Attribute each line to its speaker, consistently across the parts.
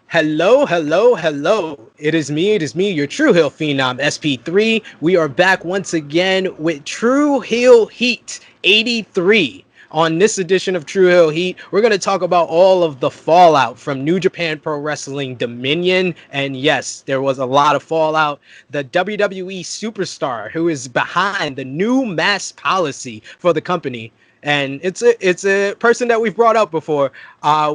Speaker 1: Hello, hello, hello. It is me, your Tru Heel Phenom, SP3. We are back once again with Tru Heel Heat 83. On this edition of Tru Heel Heat, we're going to talk about all of the fallout from New Japan Pro Wrestling Dominion. And yes, there was a lot of fallout. The WWE Superstar, who is behind the new mask policy for the company. And it's a person that we've brought up before.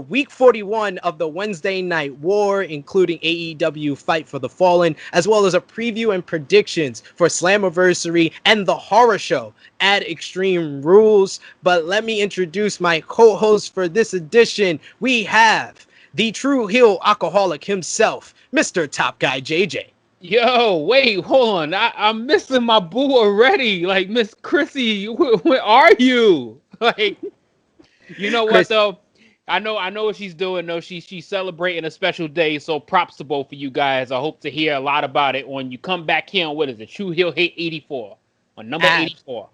Speaker 1: Week 41 of the Wednesday Night War, including AEW Fight for the Fallen, as well as a preview and predictions for Slammiversary and the horror show at Extreme Rules. But let me introduce my co-host for this edition. We have the Tru Heel alcoholic himself, Mr. Top Guy JJ.
Speaker 2: Yo, wait, hold on. I'm missing my boo already. Like, Miss Krssi, where are you? Like, you know what though? I know what she's doing. No, she's celebrating a special day. So props to both of you guys. I hope to hear a lot about it when you come back here on, what is it? Tru Heel Heat 84 on number 84.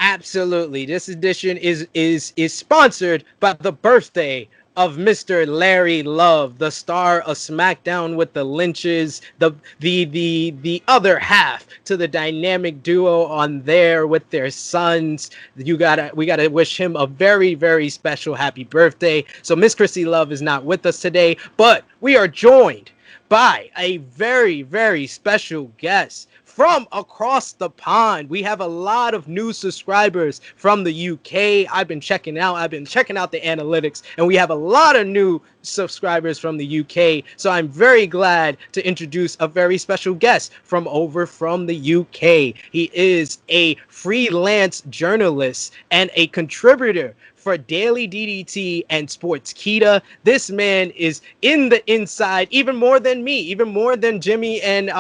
Speaker 1: Absolutely. This edition is sponsored by the birthday of Mr. Larry Love, the star of SmackDown with the Lynches, the other half to the dynamic duo on there with their sons. We gotta wish him a very, very special happy birthday. So Miss Krssi Luv is not with us today, but we are joined by a very, very special guest from across the pond. We have a lot of new subscribers from the UK. I've been checking out the analytics, and we have a lot of new subscribers from the UK. So I'm very glad to introduce a very special guest from the UK. He is a freelance journalist and a contributor for DailyDDT and Sportskeeda. This man is in the inside even more than me, even more than Jimmy and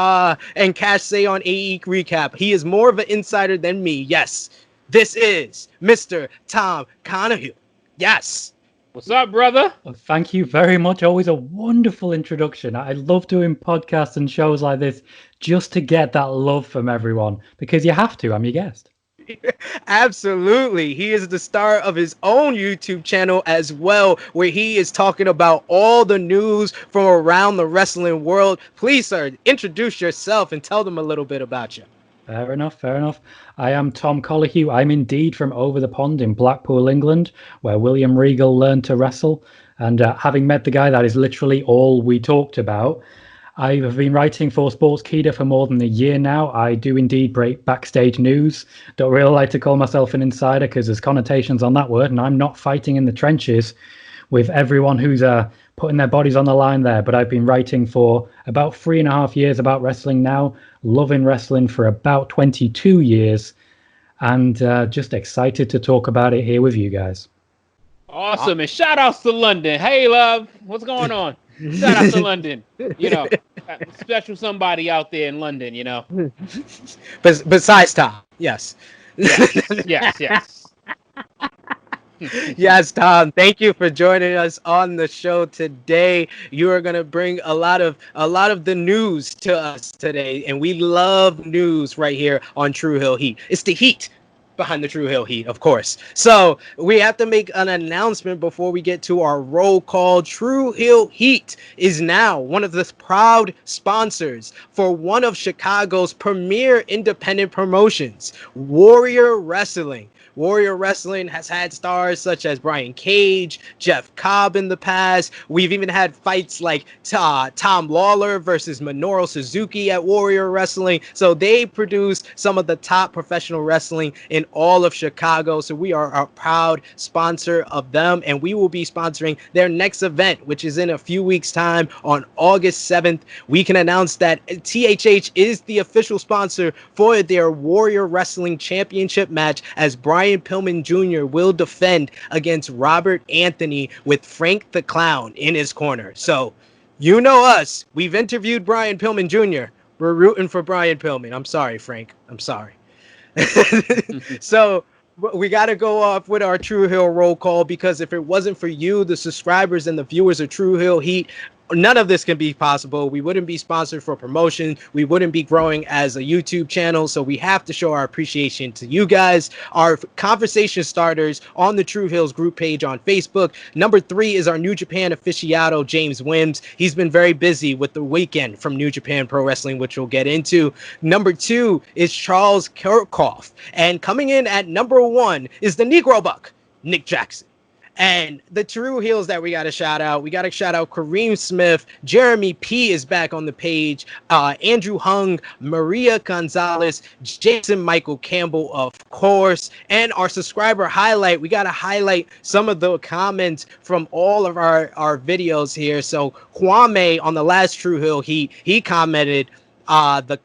Speaker 1: Cash say on AE Recap. He is more of an insider than me. Yes, this is Mr. Tom Colohue. Yes.
Speaker 2: What's up, brother?
Speaker 3: Well, thank you very much. Always a wonderful introduction. I love doing podcasts and shows like this just to get that love from everyone, because you have to. I'm your guest.
Speaker 1: Absolutely. He is the star of his own YouTube channel as well, where he is talking about all the news from around the wrestling world. Please, sir, introduce yourself and tell them a little bit about you.
Speaker 3: Fair enough. I am Tom Colohue. I'm indeed from over the pond in Blackpool, England, where William Regal learned to wrestle. And having met the guy, that is literally all we talked about. I have been writing for Sportskeeda for more than a year now. I do indeed break backstage news. Don't really like to call myself an insider because there's connotations on that word, and I'm not fighting in the trenches with everyone who's putting their bodies on the line there. But I've been writing for about 3.5 years about wrestling now, loving wrestling for about 22 years, and just excited to talk about it here with you guys.
Speaker 2: Awesome. And shout outs to London. Hey, love, what's going on? Shout out to London. You know, special somebody out there in London, you know.
Speaker 1: Besides Tom, yes.
Speaker 2: Yes.
Speaker 1: Yes, Tom, thank you for joining us on the show today. You are going to bring a lot of the news to us today, and we love news right here on Tru Heel Heat. It's the heat behind the Tru Heel Heat, of course. So we have to make an announcement before we get to our roll call. Tru Heel Heat is now one of the proud sponsors for one of Chicago's premier independent promotions, Warrior Wrestling. Warrior Wrestling has had stars such as Brian Cage, Jeff Cobb in the past. We've even had fights like Tom Lawler versus Minoru Suzuki at Warrior Wrestling. So they produce some of the top professional wrestling in all of Chicago. So we are a proud sponsor of them, and we will be sponsoring their next event, which is in a few weeks' time on August 7th. We can announce that THH is the official sponsor for their Warrior Wrestling Championship match, as Brian Pillman Jr. will defend against Robert Anthony with Frank the Clown in his corner. So, you know us. We've interviewed Brian Pillman Jr. We're rooting for Brian Pillman. I'm sorry, Frank. I'm sorry. So, we got to go off with our Tru Heel roll call, because if it wasn't for you, the subscribers and the viewers of Tru Heel Heat, none of this can be possible. We wouldn't be sponsored for promotion. We wouldn't be growing as a YouTube channel. So we have to show our appreciation to you guys, our conversation starters on the Tru Heels group page on Facebook. Number 3 is our New Japan aficionado, James Wims. He's been very busy with the weekend from New Japan Pro Wrestling, which we'll get into. Number 2 is Charles Kirchhoff. And coming in at number 1 is the Negro Buck, Nick Jackson. And the Tru Heels that we got to shout out. We got to shout out Kareem Smith. Jeremy P is back on the page. Andrew Hung, Maria Gonzalez, Jason Michael Campbell, of course. And our subscriber highlight. We got to highlight some of the comments from all of our videos here. So Kwame on the last Tru Heel Heat, he commented, the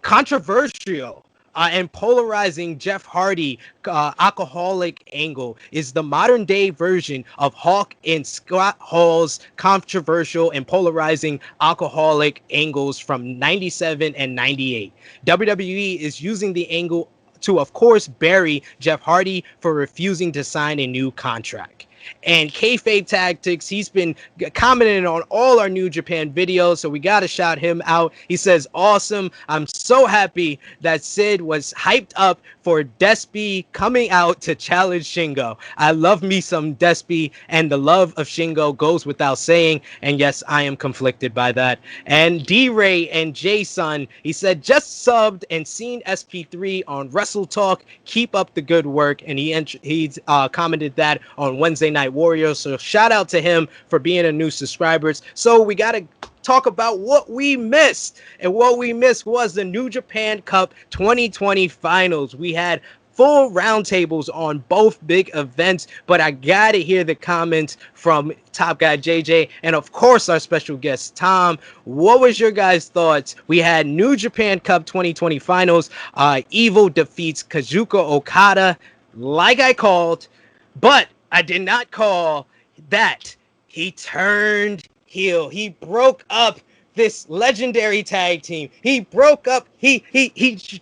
Speaker 1: controversial and polarizing Jeff Hardy alcoholic angle is the modern day version of Hawk and Scott Hall's controversial and polarizing alcoholic angles from 97 and 98. WWE is using the angle to, of course, bury Jeff Hardy for refusing to sign a new contract. And Kayfabe Tactics, he's been commenting on all our New Japan videos, so we got to shout him out. He says, awesome. I'm so happy that Sid was hyped up for Despy coming out to challenge Shingo. I love me some Despy, and the love of Shingo goes without saying. And yes, I am conflicted by that. And D-Ray and Jason, he said, just subbed and seen SP3 on Wrestle Talk. Keep up the good work. And he commented that on Wednesday Night Warriors. So shout out to him for being a new subscribers. So we got to talk about what we missed. And what we missed was the New Japan Cup 2020 finals. We had full roundtables on both big events, but I gotta hear the comments from Top Guy JJ and of course our special guest Tom. What was your guys' thoughts? We had New Japan Cup 2020 finals. Evil defeats Kazuchika Okada, like I called, but I did not call that he turned heel. He broke up this legendary tag team. He broke up. He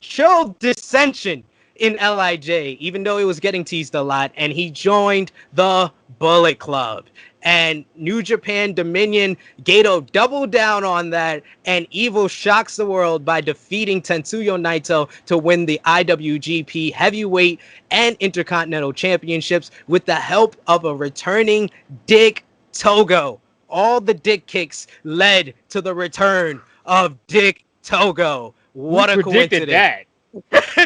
Speaker 1: showed dissension in LIJ, even though he was getting teased a lot, and he joined the Bullet Club. And New Japan Dominion, Gato doubled down on that, and Evil shocks the world by defeating Tetsuya Naito to win the IWGP Heavyweight and Intercontinental Championships with the help of a returning Dick Togo. All the dick kicks led to the return of Dick Togo. What a coincidence.
Speaker 2: That?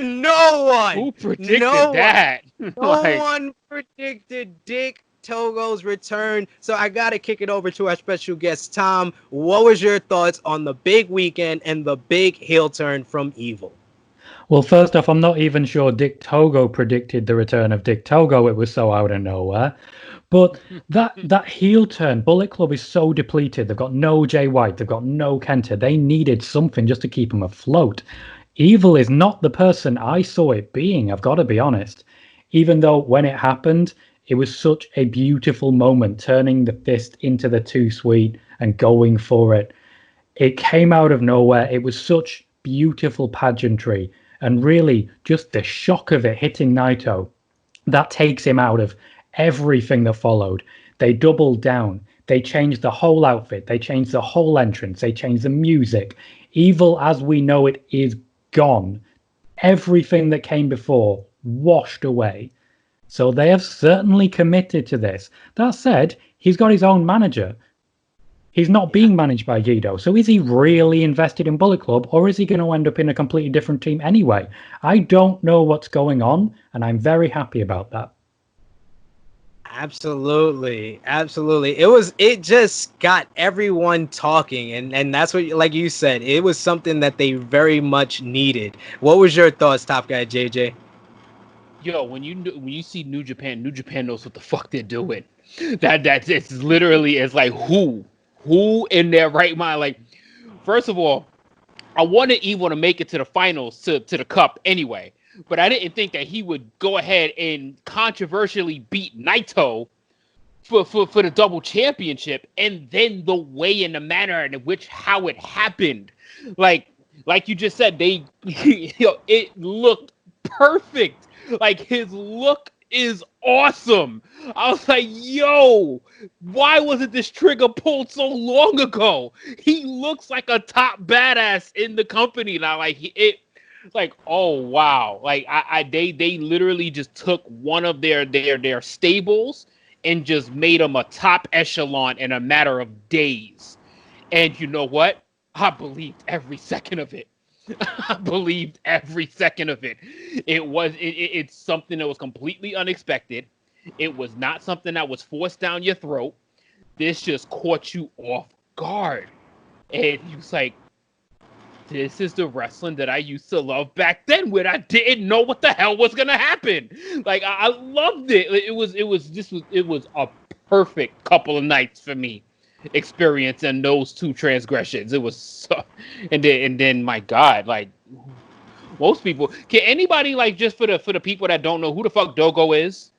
Speaker 1: No one.
Speaker 2: Who predicted that?
Speaker 1: No one predicted Dick Togo's return. So I got to kick it over to our special guest, Tom. What was your thoughts on the big weekend and the big heel turn from Evil?
Speaker 3: Well, first off, I'm not even sure Dick Togo predicted the return of Dick Togo. It was so out of nowhere. But that heel turn, Bullet Club is so depleted. They've got no Jay White. They've got no Kenta. They needed something just to keep them afloat. Evil is not the person I saw it being, I've got to be honest. Even though when it happened, it was such a beautiful moment, turning the fist into the too sweet and going for it. It came out of nowhere. It was such beautiful pageantry. And really, just the shock of it hitting Naito, that takes him out of everything that followed. They doubled down. They changed the whole outfit. They changed the whole entrance. They changed the music. Evil as we know it is gone. Everything that came before washed away. So they have certainly committed to this. That said, he's got his own manager. He's not being managed by Guido. So is he really invested in Bullet Club, or is he going to end up in a completely different team anyway? I don't know what's going on, and I'm very happy about that.
Speaker 1: Absolutely. It just got everyone talking, and that's what, like you said, it was something that they very much needed. What was your thoughts, Top Guy JJ?
Speaker 2: Yo, when you see New Japan knows what the fuck they're doing. That's it's literally, it's like who in their right mind? Like, first of all, I wanted Evil to make it to the finals to the cup anyway. But I didn't think that he would go ahead and controversially beat Naito for the double championship, and then the way and the manner in which how it happened, like you just said, it looked perfect. Like his look is awesome. I was like, yo, why wasn't this trigger pulled so long ago? He looks like a top badass in the company now. Like, oh wow. Like they literally just took one of their stables and just made him a top echelon in a matter of days. And you know what? I believed every second of it. I believed every second of it. It's something that was completely unexpected. It was not something that was forced down your throat. This just caught you off guard. And you was like, this is the wrestling that I used to love back then when I didn't know what the hell was gonna happen. Like I loved it. It was a perfect couple of nights for me. Experience and those two transgressions. It was so, and then my God, like most people, can anybody, like, just for the people that don't know who the fuck Dogo is?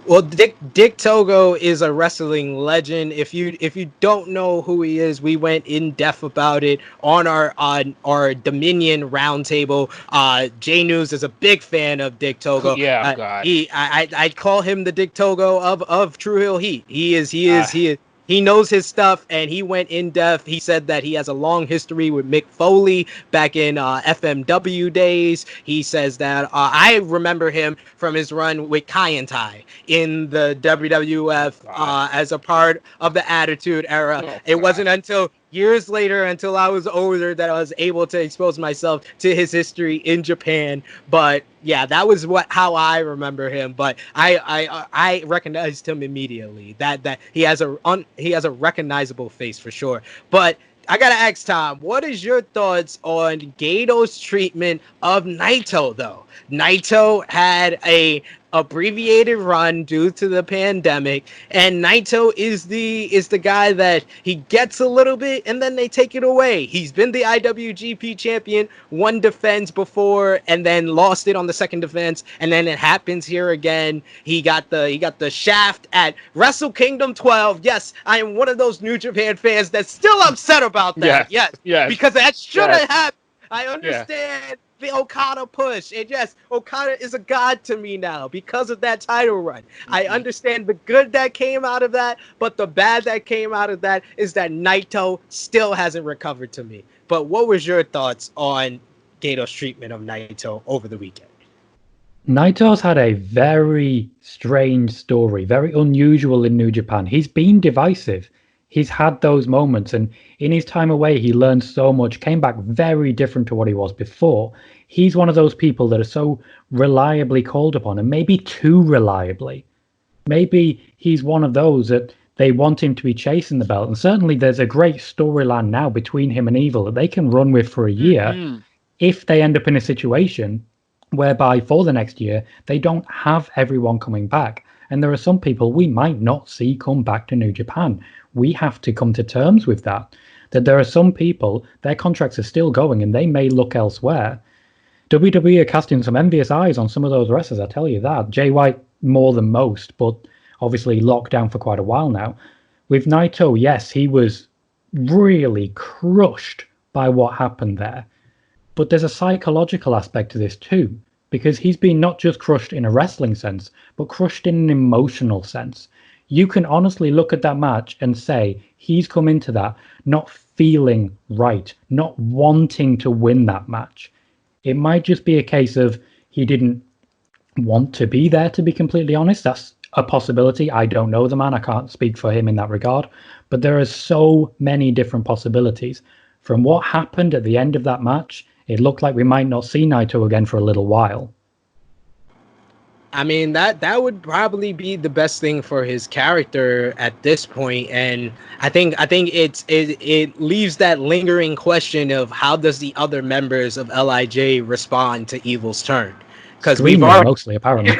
Speaker 1: Well, Dick Togo is a wrestling legend. If you don't know who he is, we went in depth about it on our Dominion roundtable. J News is a big fan of Dick Togo.
Speaker 2: Yeah, God.
Speaker 1: I call him the Dick Togo of Tru Heel Heat. He is. He knows his stuff, and he went in depth. He said that he has a long history with Mick Foley back in FMW days. He says that I remember him from his run with Kaientai in the WWF as a part of the Attitude Era. It wasn't until years later, until I was older, that I was able to expose myself to his history in Japan. But yeah, that was how I remember him. But I recognized him immediately. That he has a recognizable face for sure. But I gotta ask Tom, what is your thoughts on Gedo's treatment of Naito, though? Naito had a abbreviated run due to the pandemic, and Naito is the guy that he gets a little bit and then they take it away. He's been the IWGP champion, one defense before and then lost it on the second defense, and then it happens here again. He got the shaft at Wrestle Kingdom 12. Yes, I am one of those New Japan fans that's still upset about that. Yes. Because that should have happened. I understand the Okada push. And yes, Okada is a god to me now because of that title run. I understand the good that came out of that, but the bad that came out of that is that Naito still hasn't recovered to me. But what was your thoughts on Gedo's treatment of Naito over the weekend?
Speaker 3: Naito's had a very strange story, very unusual in New Japan. He's been divisive. He's had those moments, and in his time away, he learned so much, came back very different to what he was before. He's one of those people that are so reliably called upon, and maybe too reliably. Maybe he's one of those that they want him to be chasing the belt, and certainly there's a great storyline now between him and Evil that they can run with for a year if they end up in a situation whereby for the next year, they don't have everyone coming back. And there are some people we might not see come back to New Japan. We have to come to terms with that there are some people, their contracts are still going and they may look elsewhere. WWE are casting some envious eyes on some of those wrestlers, I tell you that. Jay White more than most, but obviously locked down for quite a while now. With Naito, yes, he was really crushed by what happened there. But there's a psychological aspect to this too, because he's been not just crushed in a wrestling sense, but crushed in an emotional sense. You can honestly look at that match and say he's come into that not feeling right, not wanting to win that match. It might just be a case of he didn't want to be there, to be completely honest. That's a possibility. I don't know the man. I can't speak for him in that regard. But there are so many different possibilities. From what happened at the end of that match, it looked like we might not see Naito again for a little while.
Speaker 1: I mean, that would probably be the best thing for his character at this point, and I think it leaves that lingering question of how does the other members of LIJ respond to Evil's turn? Because we've already
Speaker 3: mostly apparently.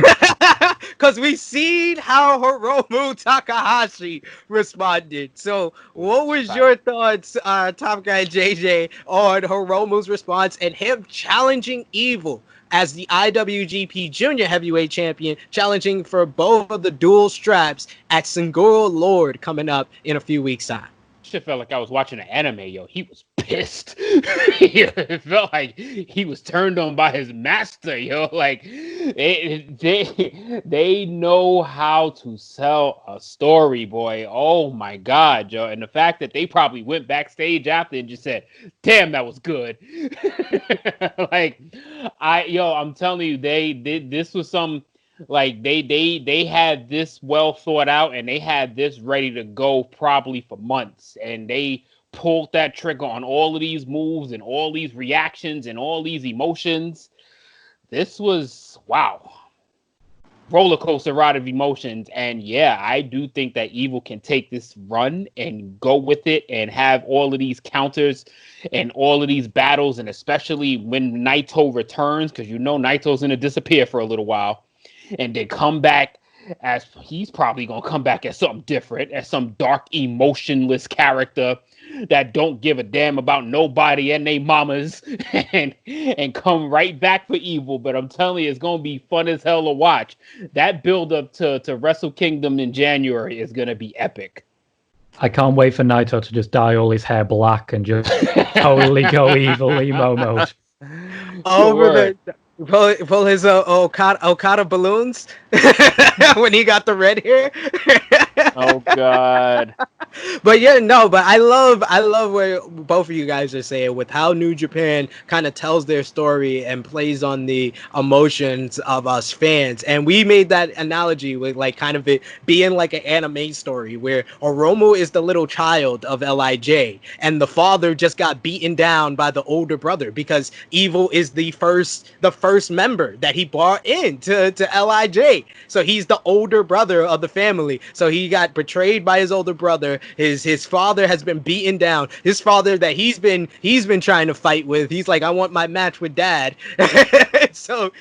Speaker 1: Because we've seen how Hiromu Takahashi responded. So what was your thoughts, Top Guy JJ, on Hiromu's response and him challenging Evil as the IWGP Junior Heavyweight Champion, challenging for both of the dual straps at Singoro Lord coming up in a few weeks' time?
Speaker 2: shit felt like I was watching an anime, yo. He was pissed. It felt like he was turned on by his master, yo. Like they know how to sell a story, boy. Oh my God, yo. And the fact that they probably went backstage after and just said, damn, that was good. Like I'm telling you, they did this was some like they had this well thought out, and they had this ready to go probably for months, and they pulled that trigger on all of these moves and all these reactions and all these emotions. This was wow, roller coaster ride of emotions. And yeah, I do think that Evil can take this run and go with it and have all of these counters and all of these battles, and especially when Naito returns, because Naito's gonna disappear for a little while. And then come back as he's probably going to come back as something different, as some dark, emotionless character that don't give a damn about nobody and they mamas and come right back for Evil. But I'm telling you, it's going to be fun as hell to watch. That build up to Wrestle Kingdom in January is going to be epic.
Speaker 3: I can't wait for Naito to just dye all his hair black and just totally go evil emo mode.
Speaker 1: Over pull his Okada balloons when he got the red hair.
Speaker 2: Oh God.
Speaker 1: But I love what both of you guys are saying with how New Japan kind of tells their story and plays on the emotions of us fans. And we made that analogy with like kind of it being like an anime story where Oromo is the little child of LIJ and the father just got beaten down by the older brother because Evil is the first member that he brought in to LIJ. So he's the older brother of the family. So he got betrayed by his older brother. His father has been beaten down. His father that he's been trying to fight with. He's like, I want my match with dad. so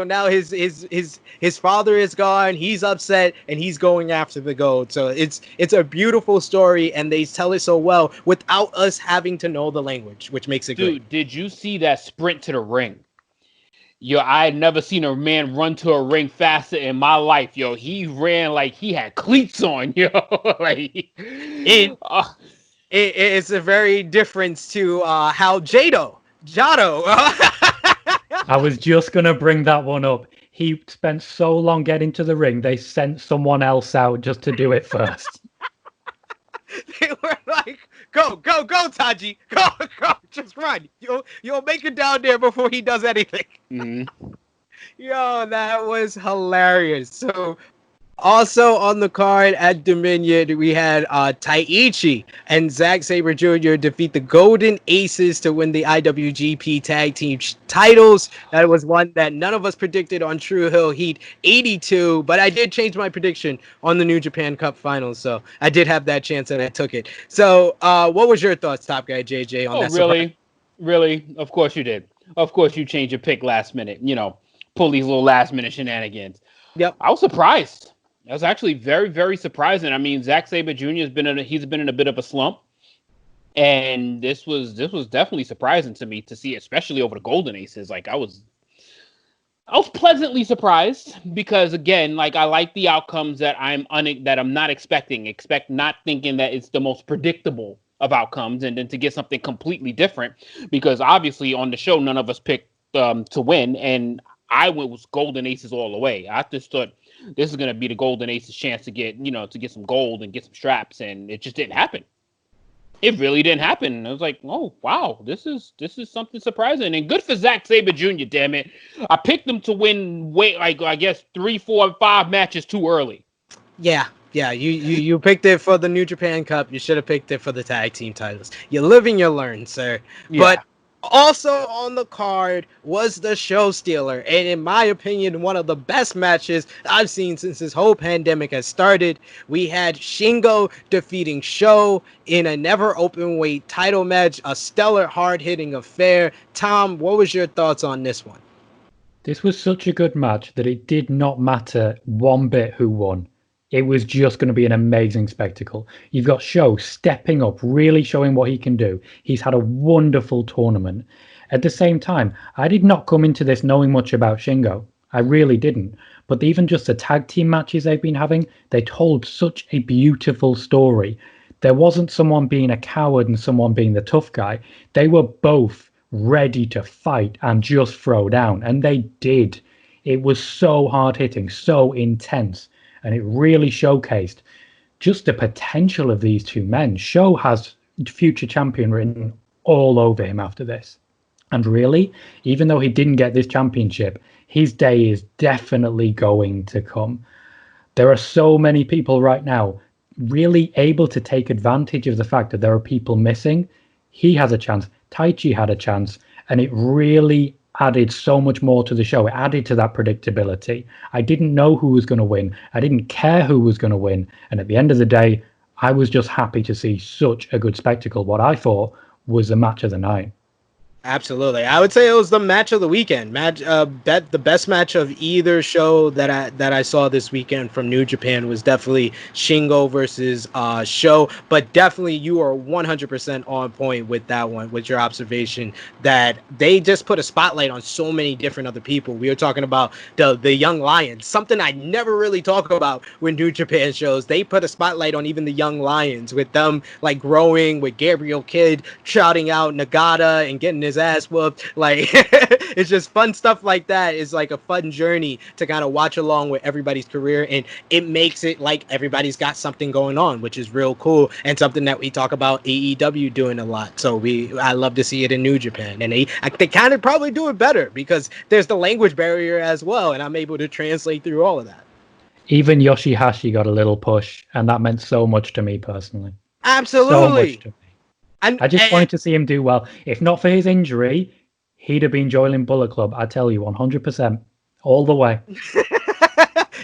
Speaker 1: now his father is gone. He's upset and he's going after the gold. So it's a beautiful story and they tell it so well without us having to know the language, which makes it great.
Speaker 2: Dude, did you see that sprint to the ring? Yo, I had never seen a man run to a ring faster in my life, yo. He ran like he had cleats on, yo. Like
Speaker 1: it's a very difference to how Jado.
Speaker 3: I was just gonna bring that one up. He spent so long getting to the ring, they sent someone else out just to do it first.
Speaker 1: They were like, go, Taji. Go, just run. You'll make it down there before he does anything.
Speaker 2: Mm-hmm.
Speaker 1: Yo, that was hilarious. So, also on the card at Dominion, we had Taichi and Zack Sabre Jr. defeat the Golden Aces to win the IWGP Tag Team titles. That was one that none of us predicted on Tru Heel Heat 82, but I did change my prediction on the New Japan Cup Finals, so I did have that chance and I took it. So, what was your thoughts, Top Guy JJ, on that?
Speaker 2: Really? Of course you did. Of course you changed your pick last minute. Pull these little last minute shenanigans.
Speaker 1: Yep.
Speaker 2: I was surprised. That was actually very, very surprising. I mean, Zack Sabre Jr. has been in a bit of a slump, and this was definitely surprising to me to see, especially over the Golden Aces. Like I was pleasantly surprised because again, like I like the outcomes that I'm not expecting. Not thinking that it's the most predictable of outcomes, and then to get something completely different because obviously on the show none of us picked to win, and I went with Golden Aces all the way. I just thought this is going to be the Golden Aces chance to get some gold and get some straps, and it just didn't happen. It really didn't happen. I was like, oh wow, this is something surprising and good for Zack Sabre Jr. Damn it, I picked him to win. I guess 3, 4, 5 matches too early.
Speaker 1: Yeah. You picked it for the New Japan Cup. You should have picked it for the tag team titles. You live and you learn, sir. Yeah. But also on the card was the Show Stealer, and in my opinion, one of the best matches I've seen since this whole pandemic has started. We had Shingo defeating Show in a never open weight title match, a stellar hard-hitting affair. Tom, what was your thoughts on this one?
Speaker 3: This was such a good match that it did not matter one bit who won. It was just going to be an amazing spectacle. You've got Show stepping up, really showing what he can do. He's had a wonderful tournament. At the same time, I did not come into this knowing much about Shingo. I really didn't. But even just the tag team matches they've been having, they told such a beautiful story. There wasn't someone being a coward and someone being the tough guy. They were both ready to fight and just throw down, and they did. It was so hard hitting, so intense, and it really showcased just the potential of these two men. Show has future champion written all over him after this. And really, even though he didn't get this championship, his day is definitely going to come. There are so many people right now really able to take advantage of the fact that there are people missing. He has a chance. Taichi had a chance, and it really added so much more to the show. It added to that predictability. I didn't know who was going to win. I didn't care who was going to win. And at the end of the day, I was just happy to see such a good spectacle. What I thought was the match of the night.
Speaker 1: Absolutely, I would say it was the match of the weekend. The best match of either show that I saw this weekend from New Japan was definitely Shingo versus Show. But definitely, you are 100% on point with that one, with your observation that they just put a spotlight on so many different other people. We were talking about the young lions, something I never really talk about with New Japan shows. They put a spotlight on even the young lions, with them like growing, with Gabriel Kidd shouting out Nagata and getting his ass whooped. Like, it's just fun stuff like that. It's like a fun journey to kind of watch along with everybody's career, and it makes it like everybody's got something going on, which is real cool, and something that we talk about AEW doing a lot. So I love to see it in New Japan, and they kind of probably do it better because there's the language barrier as well, and I'm able to translate through all of that.
Speaker 3: Even Yoshihashi got a little push, and that meant so much to me personally.
Speaker 1: Absolutely.
Speaker 3: So much to me. I just wanted to see him do well. If not for his injury, he'd have been joining Bullet Club. I tell you, 100%, all the way.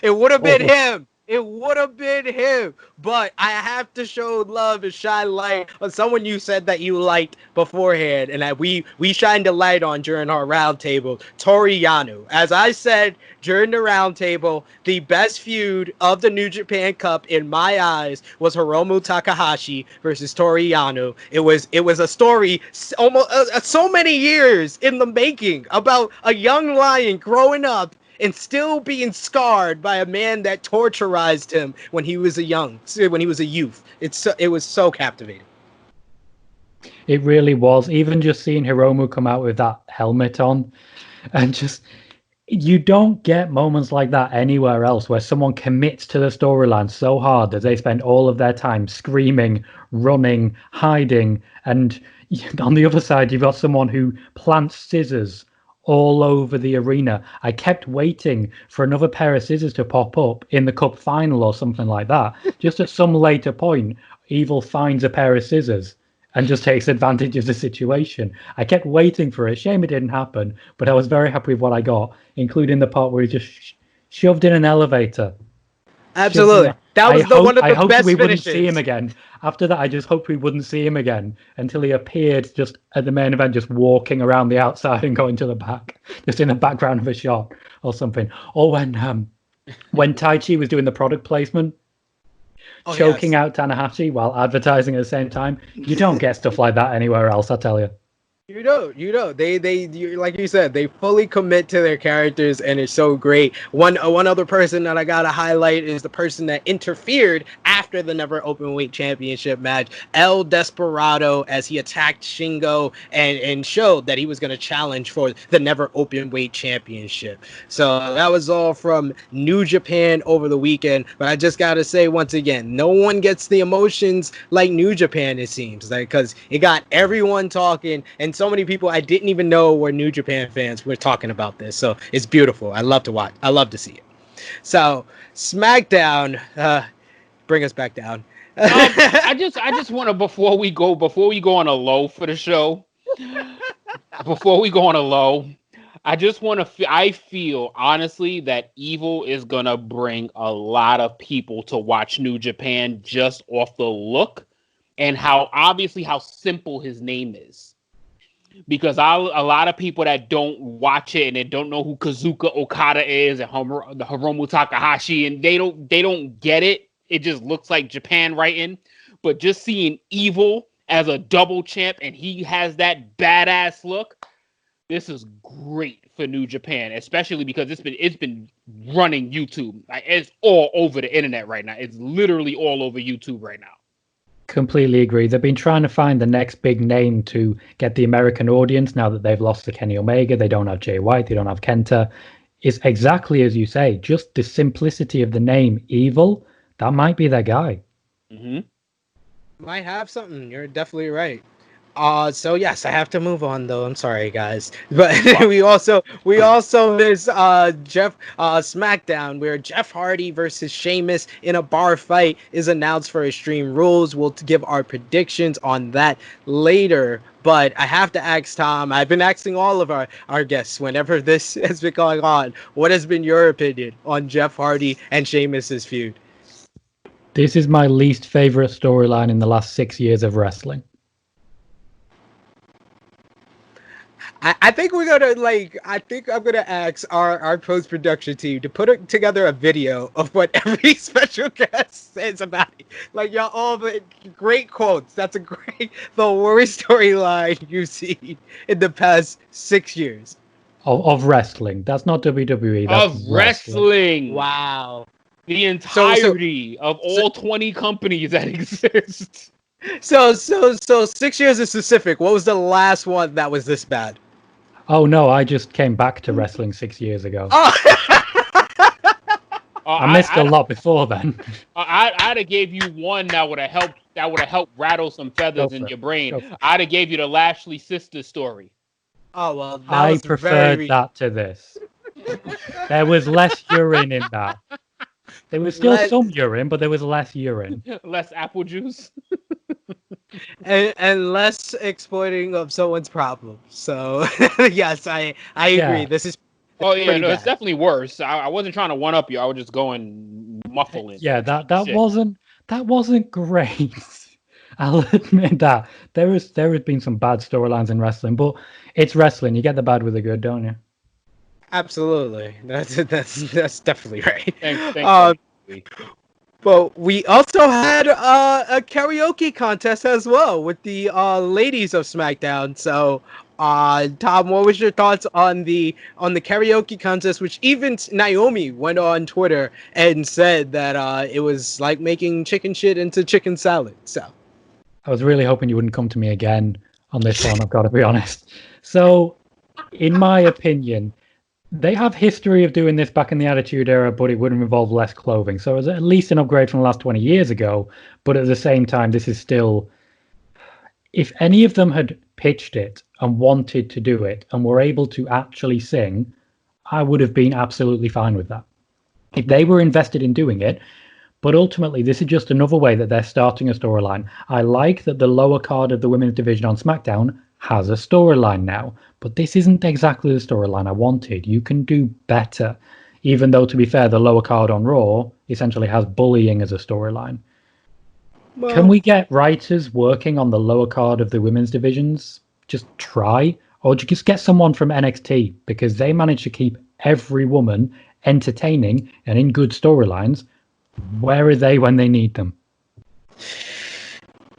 Speaker 1: It would have been him. It would have been him. But I have to show love and shine light on someone you said that you liked beforehand, and that we shined a light on during our roundtable, Toru Yano. As I said during the roundtable, the best feud of the New Japan Cup in my eyes was Hiromu Takahashi versus Toru Yano. It was a story almost so many years in the making about a young lion growing up and still being scarred by a man that torturized him when he was a youth. It was so captivating.
Speaker 3: It really was. Even just seeing Hiromu come out with that helmet on, and just, you don't get moments like that anywhere else, where someone commits to the storyline so hard that they spend all of their time screaming, running, hiding, and on the other side you've got someone who plants scissors all over the arena. I kept waiting for another pair of scissors to pop up in the cup final or something like that. Just at some later point, Evil finds a pair of scissors and just takes advantage of the situation. I kept waiting for it. Shame it didn't happen, but I was very happy with what I got, including the part where he just shoved in an elevator.
Speaker 1: Absolutely. That was one of the best
Speaker 3: we
Speaker 1: finishes.
Speaker 3: Wouldn't see him again. After that, I just hoped we wouldn't see him again until he appeared just at the main event, just walking around the outside and going to the back, just in the background of a shot or something. Or when Taichi was doing the product placement, choking out Tanahashi while advertising at the same time. You don't get stuff like that anywhere else, I tell you.
Speaker 1: You know, they like you said, they fully commit to their characters, and it's so great. One other person that I gotta highlight is the person that interfered after the Never Openweight Championship match, El Desperado, as he attacked Shingo and showed that he was gonna challenge for the Never Openweight Championship. So that was all from New Japan over the weekend. But I just gotta say once again, no one gets the emotions like New Japan, it seems, like, because it got everyone talking, and so many people I didn't even know were New Japan fans were talking about this. So it's beautiful. I love to watch. I love to see it. So SmackDown, bring us back down.
Speaker 2: I just want to, before we go on a low for the show, I just want to. I feel honestly that Evil is gonna bring a lot of people to watch New Japan just off the look and how simple his name is. Because a lot of people that don't watch it and they don't know who Kazuka Okada is and Hiromu Takahashi, and they don't get it. It just looks like Japan writing. But just seeing Evil as a double champ and he has that badass look, this is great for New Japan, especially because it's been running YouTube. Like, it's all over the internet right now. It's literally all over YouTube right now.
Speaker 3: Completely agree. They've been trying to find the next big name to get the American audience now that they've lost to Kenny Omega. They don't have Jay White. They don't have Kenta. It's exactly as you say, just the simplicity of the name, Evil. That might be their guy.
Speaker 2: Mm-hmm.
Speaker 1: Might have something. You're definitely right. So yes, I have to move on though. I'm sorry, guys, but we also miss Jeff SmackDown, where Jeff Hardy versus Sheamus in a bar fight is announced for Extreme Rules. We'll give our predictions on that later. But I have to ask Tom. I've been asking all of our guests whenever this has been going on. What has been your opinion on Jeff Hardy and Sheamus's feud?
Speaker 3: This is my least favorite storyline in the last 6 years of wrestling.
Speaker 1: I think we're gonna I think I'm gonna ask our post production team to put together a video of what every special guest says about it. Like y'all all the great quotes. That's the worst storyline you've seen in the past 6 years
Speaker 3: of wrestling. That's not WWE. That's
Speaker 2: of wrestling.
Speaker 1: Wow.
Speaker 2: The entirety of all 20 companies that exist.
Speaker 1: So 6 years is specific. What was the last one that was this bad?
Speaker 3: Oh no, I just came back to wrestling 6 years ago.
Speaker 1: Oh.
Speaker 3: I missed a lot before then.
Speaker 2: I'd have gave you one that would have helped. That would have helped rattle some feathers in your brain. I'd have gave you the Lashley sister story.
Speaker 1: Oh well,
Speaker 3: I preferred that to this. There was less urine in that. There was still some urine, but there was less urine.
Speaker 2: Less apple juice.
Speaker 1: and less exploiting of someone's problem. So yes, I agree. This is
Speaker 2: it's definitely worse. I wasn't trying to one up you. I was just going muffling.
Speaker 3: Yeah, that wasn't great. I'll admit that there has been some bad storylines in wrestling, but it's wrestling. You get the bad with the good, don't you?
Speaker 1: Absolutely. That's definitely right.
Speaker 2: Thanks.
Speaker 1: But we also had a karaoke contest as well with the ladies of SmackDown. So, Tom, what was your thoughts on the karaoke contest? Which even Naomi went on Twitter and said that it was like making chicken shit into chicken salad. So,
Speaker 3: I was really hoping you wouldn't come to me again on this one. I've got to be honest. So, in my opinion, they have history of doing this back in the Attitude Era, but it would involve less clothing. So it was at least an upgrade from the last 20 years ago. But at the same time, this is still... If any of them had pitched it and wanted to do it and were able to actually sing, I would have been absolutely fine with that. If they were invested in doing it, but ultimately, this is just another way that they're starting a storyline. I like that the lower card of the women's division on SmackDown has a storyline now, but this isn't exactly the storyline I wanted. You can do better, even though, to be fair, the lower card on Raw essentially has bullying as a storyline. Well, can we get writers working on the lower card of the women's divisions? Just try, or just get someone from NXT, because they manage to keep every woman entertaining and in good storylines. Where are they when they need them?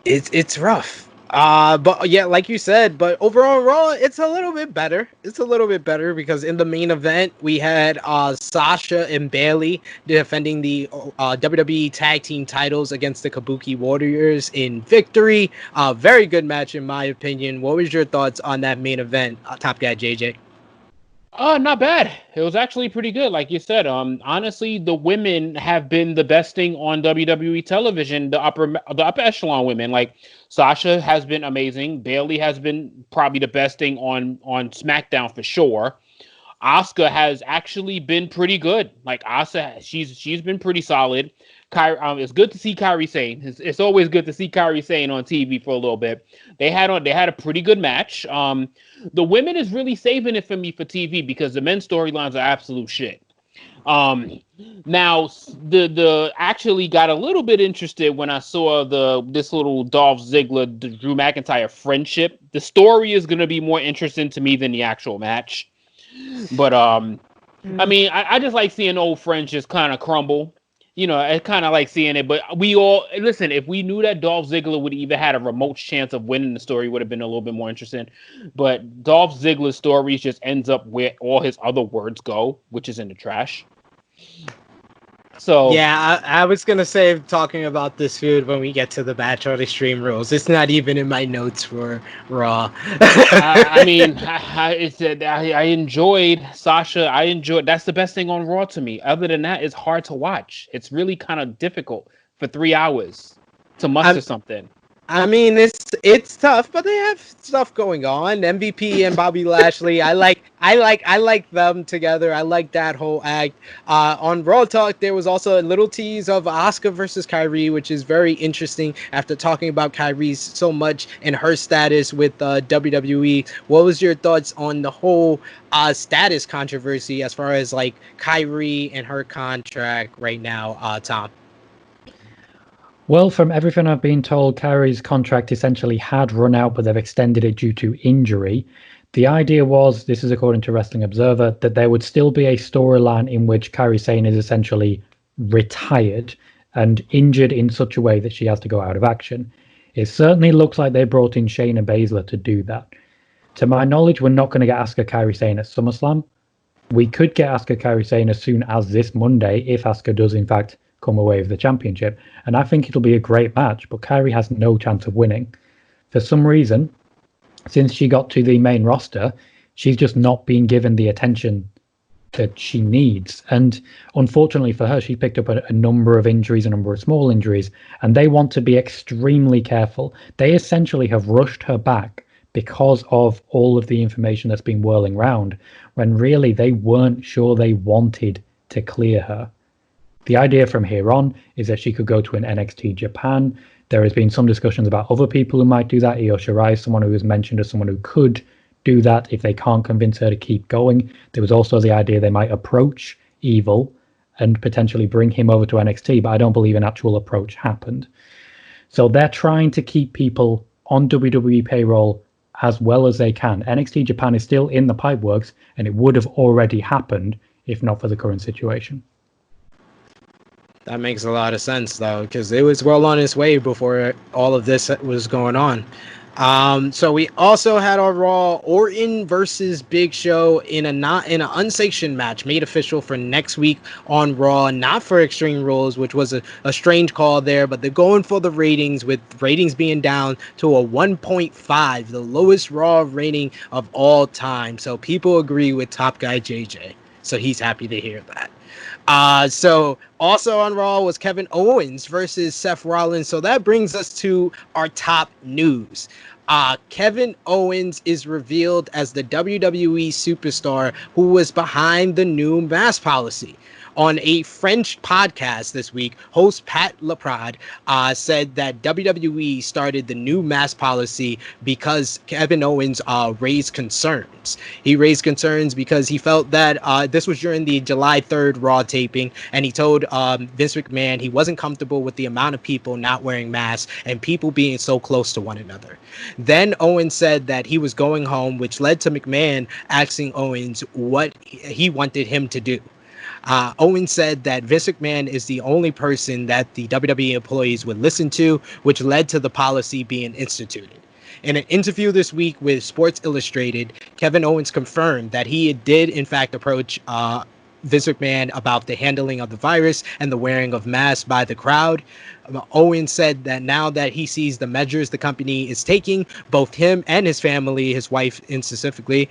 Speaker 1: It's rough. But yeah, like you said, but overall Raw, it's a little bit better. It's a little bit better because in the main event, we had Sasha and Bayley defending the WWE Tag Team titles against the Kabuki Warriors in victory. Very good match, in my opinion. What was your thoughts on that main event, Top Guy JJ?
Speaker 2: Not bad. It was actually pretty good. Like you said, honestly, the women have been the best thing on WWE television, the upper echelon women. Like Sasha has been amazing. Bayley has been probably the best thing on SmackDown for sure. Asuka has actually been pretty good. Like Asuka, she's been pretty solid. It's good to see Kairi Sane. It's always good to see Kairi Sane on TV for a little bit. They had a pretty good match. The women is really saving it for me for TV because the men's storylines are absolute shit. Now the actually got a little bit interested when I saw this little Dolph Ziggler Drew McIntyre friendship. The story is going to be more interesting to me than the actual match. But I mean, I just like seeing old friends just kind of crumble. You know, I kind of like seeing it, but we all listen. If we knew that Dolph Ziggler would even had a remote chance of winning, the story would have been a little bit more interesting. But Dolph Ziggler's story just ends up where all his other words go, which is in the trash. So
Speaker 1: Yeah, I was gonna say talking about this feud when we get to the match or the Extreme Rules. It's not even in my notes for Raw.
Speaker 2: I mean, I enjoyed Sasha. I enjoyed. That's the best thing on Raw to me. Other than that, it's hard to watch. It's really kind of difficult for 3 hours to muster
Speaker 1: I'm,
Speaker 2: something.
Speaker 1: I mean, it's tough, but they have stuff going on. MVP and Bobby Lashley. I like them together. I like that whole act. On Raw Talk, there was also a little tease of Asuka versus Kyrie, which is very interesting. After talking about Kyrie so much and her status with WWE, what was your thoughts on the whole status controversy as far as like Kyrie and her contract right now, Tom?
Speaker 3: Well, from everything I've been told, Kyrie's contract essentially had run out, but they've extended it due to injury. The idea was, this is according to Wrestling Observer, that there would still be a storyline in which Kairi Sane is essentially retired and injured in such a way that she has to go out of action. It certainly looks like they brought in Shayna Baszler to do that. To my knowledge, we're not going to get Asuka Kairi Sane at SummerSlam. We could get Asuka Kairi Sane as soon as this Monday if Asuka does in fact come away with the championship. And I think it'll be a great match, but Kairi has no chance of winning. For some reason, since she got to the main roster, she's just not been given the attention that she needs. And unfortunately for her, she picked up a number of injuries, a number of small injuries, and they want to be extremely careful. They essentially have rushed her back because of all of the information that's been whirling around, when really they weren't sure they wanted to clear her. The idea from here on is that she could go to an NXT Japan. There has been some discussions about other people who might do that. Io Shirai is someone who was mentioned as someone who could do that if they can't convince her to keep going. There was also the idea they might approach Evil and potentially bring him over to NXT, but I don't believe an actual approach happened. So they're trying to keep people on WWE payroll as well as they can. NXT Japan is still in the pipeworks, and it would have already happened if not for the current situation.
Speaker 1: That makes a lot of sense, though, because it was well on its way before all of this was going on. So we also had our Raw Orton versus Big Show in an unsanctioned match made official for next week on Raw, not for Extreme Rules, which was a strange call there, but they're going for the ratings, with ratings being down to a 1.5, the lowest Raw rating of all time. So people agree with Top Guy JJ. So he's happy to hear that. So also on Raw was Kevin Owens versus Seth Rollins. So that brings us to our top news. Kevin Owens is revealed as the WWE Superstar who was behind the new mask policy. On a French podcast this week, host Pat Laprade said that WWE started the new mask policy because Kevin Owens raised concerns. He raised concerns because he felt that this was during the July 3rd Raw taping, and he told Vince McMahon he wasn't comfortable with the amount of people not wearing masks and people being so close to one another. Then Owens said that he was going home, which led to McMahon asking Owens what he wanted him to do. Owens said that Vince McMahon is the only person that the WWE employees would listen to, which led to the policy being instituted. In an interview this week with Sports Illustrated, Kevin Owens confirmed that he did, in fact, approach Vince McMahon about the handling of the virus and the wearing of masks by the crowd. Owens said that now that he sees the measures the company is taking, both him and his family, his wife specifically,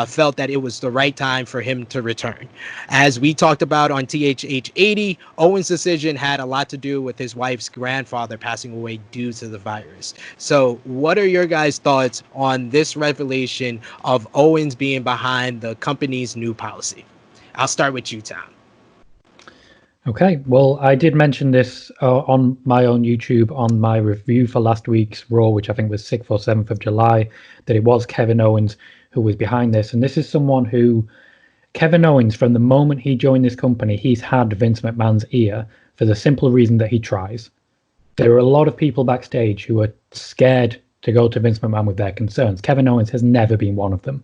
Speaker 1: felt that it was the right time for him to return. As we talked about on THH 80, Owens' decision had a lot to do with his wife's grandfather passing away due to the virus. So what are your guys' thoughts on this revelation of Owens being behind the company's new policy? I'll start with you, Tom.
Speaker 3: Okay, well, I did mention this on my own YouTube on my review for last week's Raw, which I think was 6th or 7th of July, that it was Kevin Owens who was behind this. And this is someone who, Kevin Owens, from the moment he joined this company, he's had Vince McMahon's ear for the simple reason that he tries. There are a lot of people backstage who are scared to go to Vince McMahon with their concerns. Kevin Owens has never been one of them.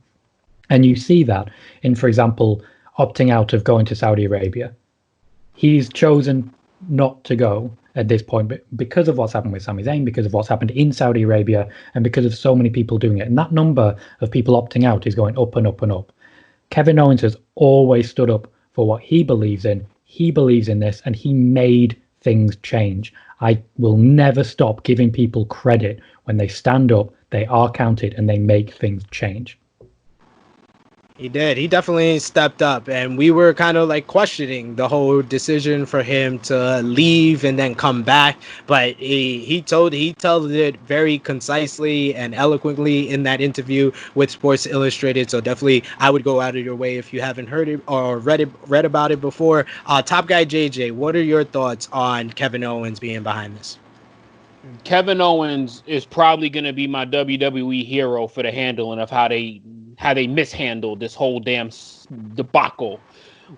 Speaker 3: And you see that in, for example, opting out of going to Saudi Arabia. He's chosen not to go at this point, but because of what's happened with Sami Zayn, because of what's happened in Saudi Arabia, and because of so many people doing it. And that number of people opting out is going up and up and up. Kevin Owens has always stood up for what he believes in, He believes in this, and he made things change. I will never stop giving people credit when they stand up, they are counted, and they make things change.
Speaker 1: He did. He definitely stepped up, and we were kind of like questioning the whole decision for him to leave and then come back. But he told it very concisely and eloquently in that interview with Sports Illustrated. So definitely, I would go out of your way if you haven't heard it or read about it before. Top Guy JJ, what are your thoughts on Kevin Owens being behind this?
Speaker 2: Kevin Owens is probably going to be my WWE hero for the handling of how they mishandled this whole damn debacle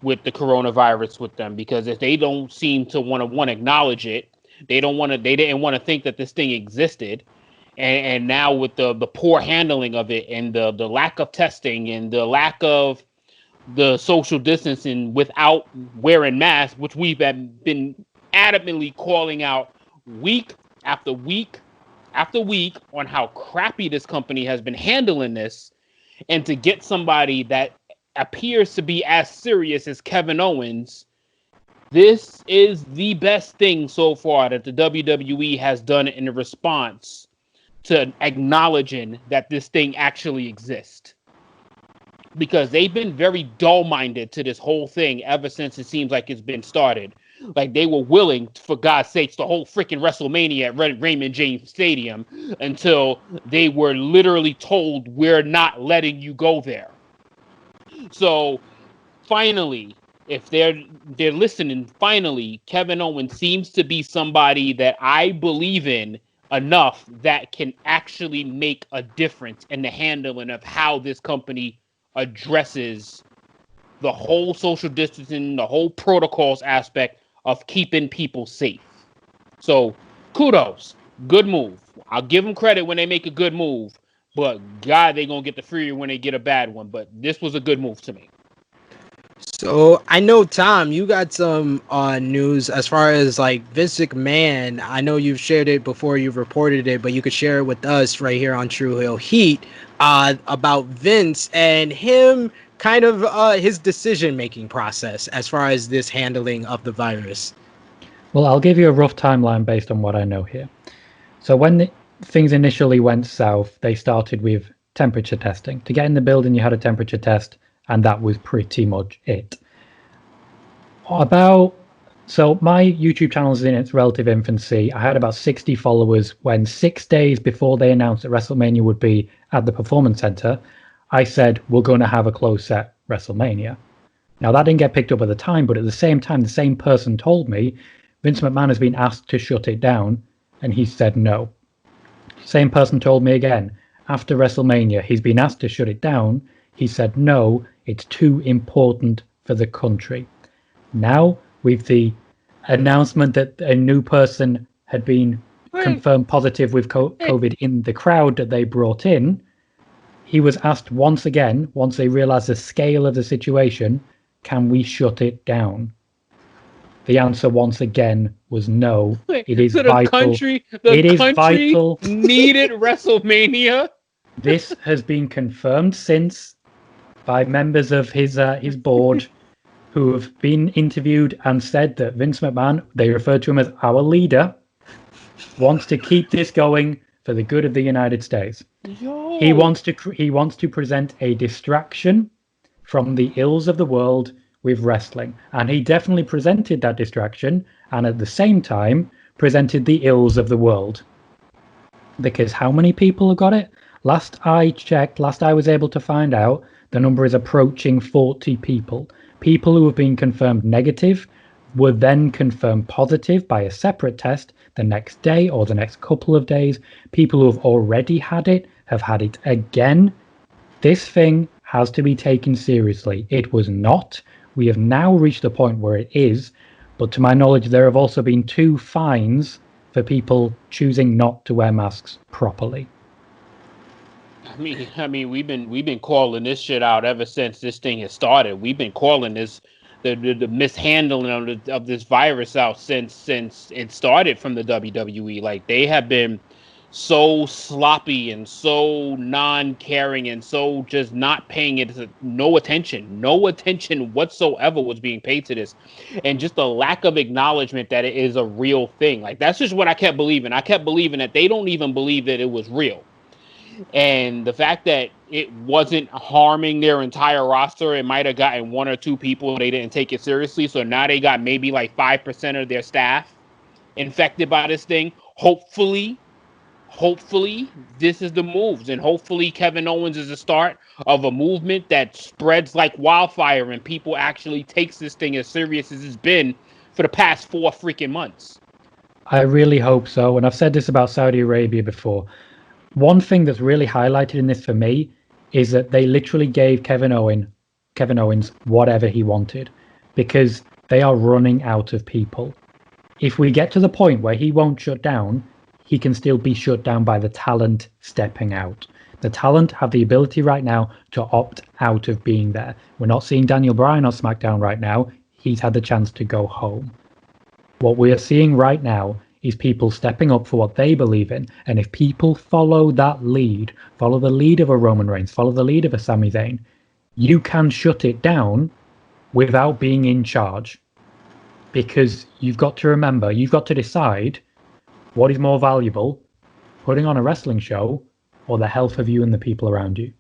Speaker 2: with the coronavirus with them, because if they don't seem to want to acknowledge it, they didn't want to think that this thing existed, and now with the poor handling of it and the lack of testing and the lack of the social distancing without wearing masks, which we've been adamantly calling out week after week after week on how crappy this company has been handling this, and to get somebody that appears to be as serious as Kevin Owens, this is the best thing so far that the WWE has done in response to acknowledging that this thing actually exists. Because they've been very dull-minded to this whole thing ever since it seems like it's been started. Like, they were willing, for God's sakes, to hold freaking WrestleMania at Raymond James Stadium until they were literally told, we're not letting you go there. So, finally, if they're listening, finally, Kevin Owens seems to be somebody that I believe in enough that can actually make a difference in the handling of how this company addresses the whole social distancing, the whole protocols aspect of keeping people safe. So, kudos. Good move. I'll give them credit when they make a good move, but God, they're going to get the free when they get a bad one. But this was a good move to me.
Speaker 1: So I know, Tom, you got some news as far as like Vince McMahon. I know you've shared it before, you've reported it, but you could share it with us right here on Tru Heel Heat about Vince and him, kind of his decision-making process as far as this handling of the virus.
Speaker 3: Well, I'll give you a rough timeline based on what I know here. So when things initially went south, they started with temperature testing. To get in the building, you had a temperature test, and that was pretty much it. So my YouTube channel is in its relative infancy. I had about 60 followers when 6 days before they announced that WrestleMania would be at the Performance Center, I said, we're going to have a closed set WrestleMania. Now, that didn't get picked up at the time, but at the same time, the same person told me Vince McMahon has been asked to shut it down, and he said no. Same person told me again, after WrestleMania, he's been asked to shut it down. He said no, it's too important for the country. Now, with the announcement that a new person had been confirmed positive with COVID in the crowd that they brought in, he was asked once again, once they realized the scale of the situation, can we shut it down? The answer once again was no. It is vital.
Speaker 2: The country
Speaker 3: vital.
Speaker 2: Needed WrestleMania.
Speaker 3: This has been confirmed since by members of his board who have been interviewed and said that Vince McMahon, they refer to him as our leader, wants to keep this going for the good of the United States.
Speaker 2: Yo.
Speaker 3: He wants to present a distraction from the ills of the world with wrestling, and he definitely presented that distraction, and at the same time presented the ills of the world. Because how many people have got it? Last I checked, last I was able to find out, the number is approaching 40 people. People who have been confirmed negative were then confirmed positive by a separate test the next day or the next couple of days. People who have already had it have had it again. This thing has to be taken seriously. It was not. We have now reached the point where it is. But to my knowledge, there have also been 2 fines for people choosing not to wear masks properly.
Speaker 2: I mean, we've been calling this shit out ever since this thing has started. We've been calling this the mishandling of this virus out since it started from the WWE. Like, they have been so sloppy and so non-caring and so just not paying it no attention whatsoever was being paid to this, and just the lack of acknowledgement that it is a real thing. Like, that's just what I kept believing. I kept believing that they don't even believe that it was real. And the fact that it wasn't harming their entire roster, it might have gotten one or two people, they didn't take it seriously. So now they got maybe like 5% of their staff infected by this thing. Hopefully, this is the moves. And hopefully Kevin Owens is the start of a movement that spreads like wildfire and people actually takes this thing as serious as it's been for the past 4 freaking months.
Speaker 3: I really hope so. And I've said this about Saudi Arabia before. One thing that's really highlighted in this for me is that they literally gave Kevin Owens whatever he wanted, because they are running out of people. If we get to the point where he won't shut down, he can still be shut down by the talent stepping out. The talent have the ability right now to opt out of being there. We're not seeing Daniel Bryan on SmackDown right now. He's had the chance to go home. What we are seeing right now is people stepping up for what they believe in. And if people follow that lead, follow the lead of a Roman Reigns, follow the lead of a Sami Zayn, you can shut it down without being in charge. Because you've got to remember, you've got to decide what is more valuable, putting on a wrestling show or the health of you and the people around you.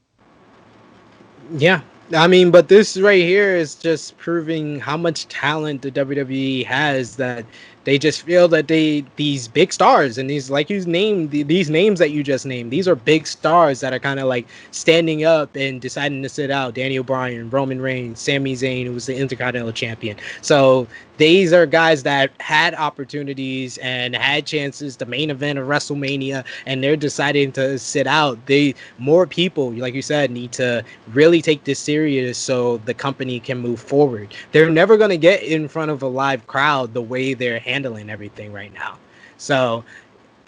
Speaker 1: Yeah. I mean, but this right here is just proving how much talent the WWE has, that they just feel that these big stars and these, like you named, these names that you just named, these are big stars that are kind of like standing up and deciding to sit out. Daniel Bryan, Roman Reigns, Sami Zayn, who was the Intercontinental Champion. So these are guys that had opportunities and had chances, the main event of WrestleMania, and they're deciding to sit out. More people, like you said, need to really take this serious so the company can move forward. They're never going to get in front of a live crowd the way they're handling everything right now. So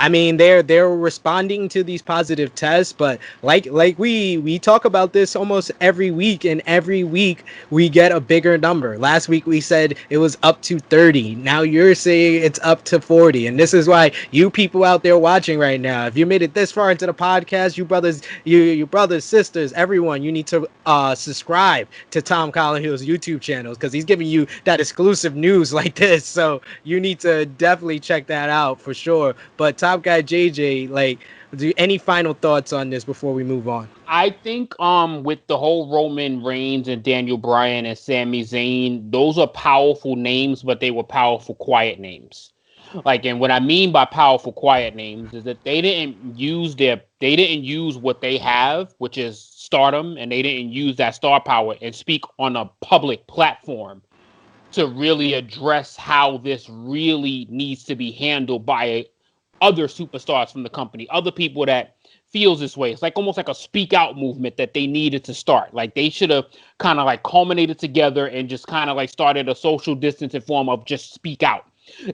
Speaker 1: I mean, they're responding to these positive tests, but like we talk about this almost every week, and every week we get a bigger number. Last week we said it was up to 30. Now you're saying it's up to 40, and this is why you people out there watching right now, if you made it this far into the podcast, you brothers, sisters, everyone, you need to subscribe to Tom Colouhue's YouTube channel, because he's giving you that exclusive news like this. So you need to definitely check that out for sure. But Top Guy JJ, like, any final thoughts on this before we move on?
Speaker 2: I think with the whole Roman Reigns and Daniel Bryan and Sami Zayn, those are powerful names, but they were powerful quiet names. Like, and what I mean by powerful quiet names is that they didn't use what they have, which is stardom, and they didn't use that star power and speak on a public platform to really address how this really needs to be handled by other superstars from the company, other people that feels this way. It's like almost like a speak out movement that they needed to start. Like, they should have kind of like culminated together and just kind of like started a social distancing form of just speak out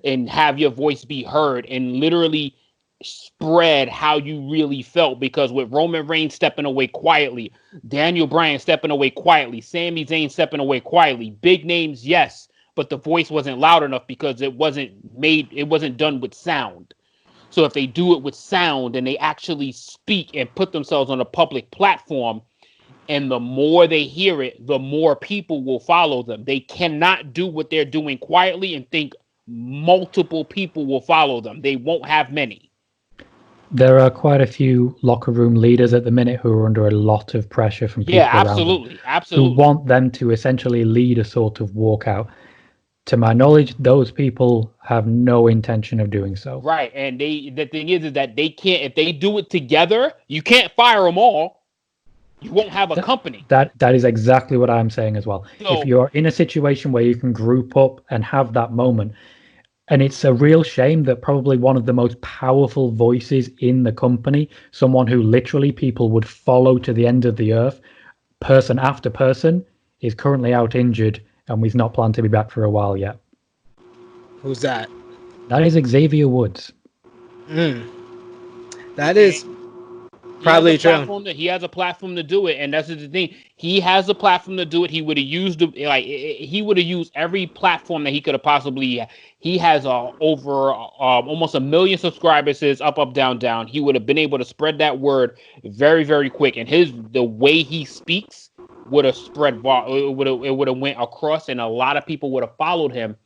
Speaker 2: and have your voice be heard and literally spread how you really felt. Because with Roman Reigns stepping away quietly, Daniel Bryan stepping away quietly, Sami Zayn stepping away quietly, big names, yes, but the voice wasn't loud enough because it wasn't done with sound. So if they do it with sound and they actually speak and put themselves on a public platform, and the more they hear it, the more people will follow them. They cannot do what they're doing quietly and think multiple people will follow them. They won't have many.
Speaker 3: There are quite a few locker room leaders at the minute who are under a lot of pressure from people around them, who want them to essentially lead a sort of walkout. To my knowledge, those people have no intention of doing so.
Speaker 2: Right, and the thing is that they can't. If they do it together, you can't fire them all. You won't have a company.
Speaker 3: That is exactly what I'm saying as well. So, if you're in a situation where you can group up and have that moment, and it's a real shame that probably one of the most powerful voices in the company, someone who literally people would follow to the end of the earth, person after person, is currently out injured, and we've not planned to be back for a while yet.
Speaker 1: Who's that?
Speaker 3: That is Xavier Woods.
Speaker 1: That is... Probably true.
Speaker 2: He has a platform to do it, and that's the thing. He has a platform to do it. He would have used he would have used every platform that he could have possibly. He has over almost 1 million subscribers. His up, down, down. He would have been able to spread that word very, very quick, and the way he speaks would have spread. It would have went across, and a lot of people would have followed him.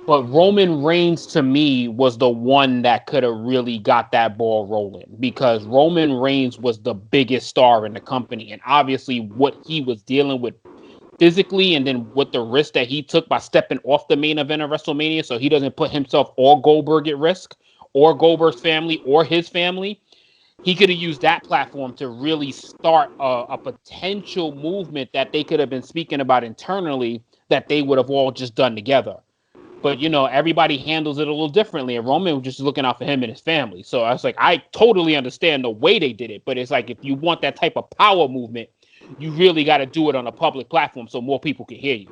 Speaker 2: But Roman Reigns, to me, was the one that could have really got that ball rolling, because Roman Reigns was the biggest star in the company. And obviously what he was dealing with physically, and then with the risk that he took by stepping off the main event of WrestleMania so he doesn't put himself or Goldberg at risk, or Goldberg's family, or his family, he could have used that platform to really start a potential movement that they could have been speaking about internally that they would have all just done together. But, everybody handles it a little differently. And Roman was just looking out for him and his family. So I was like, I totally understand the way they did it. But it's like, if you want that type of power movement, you really got to do it on a public platform so more people can hear you.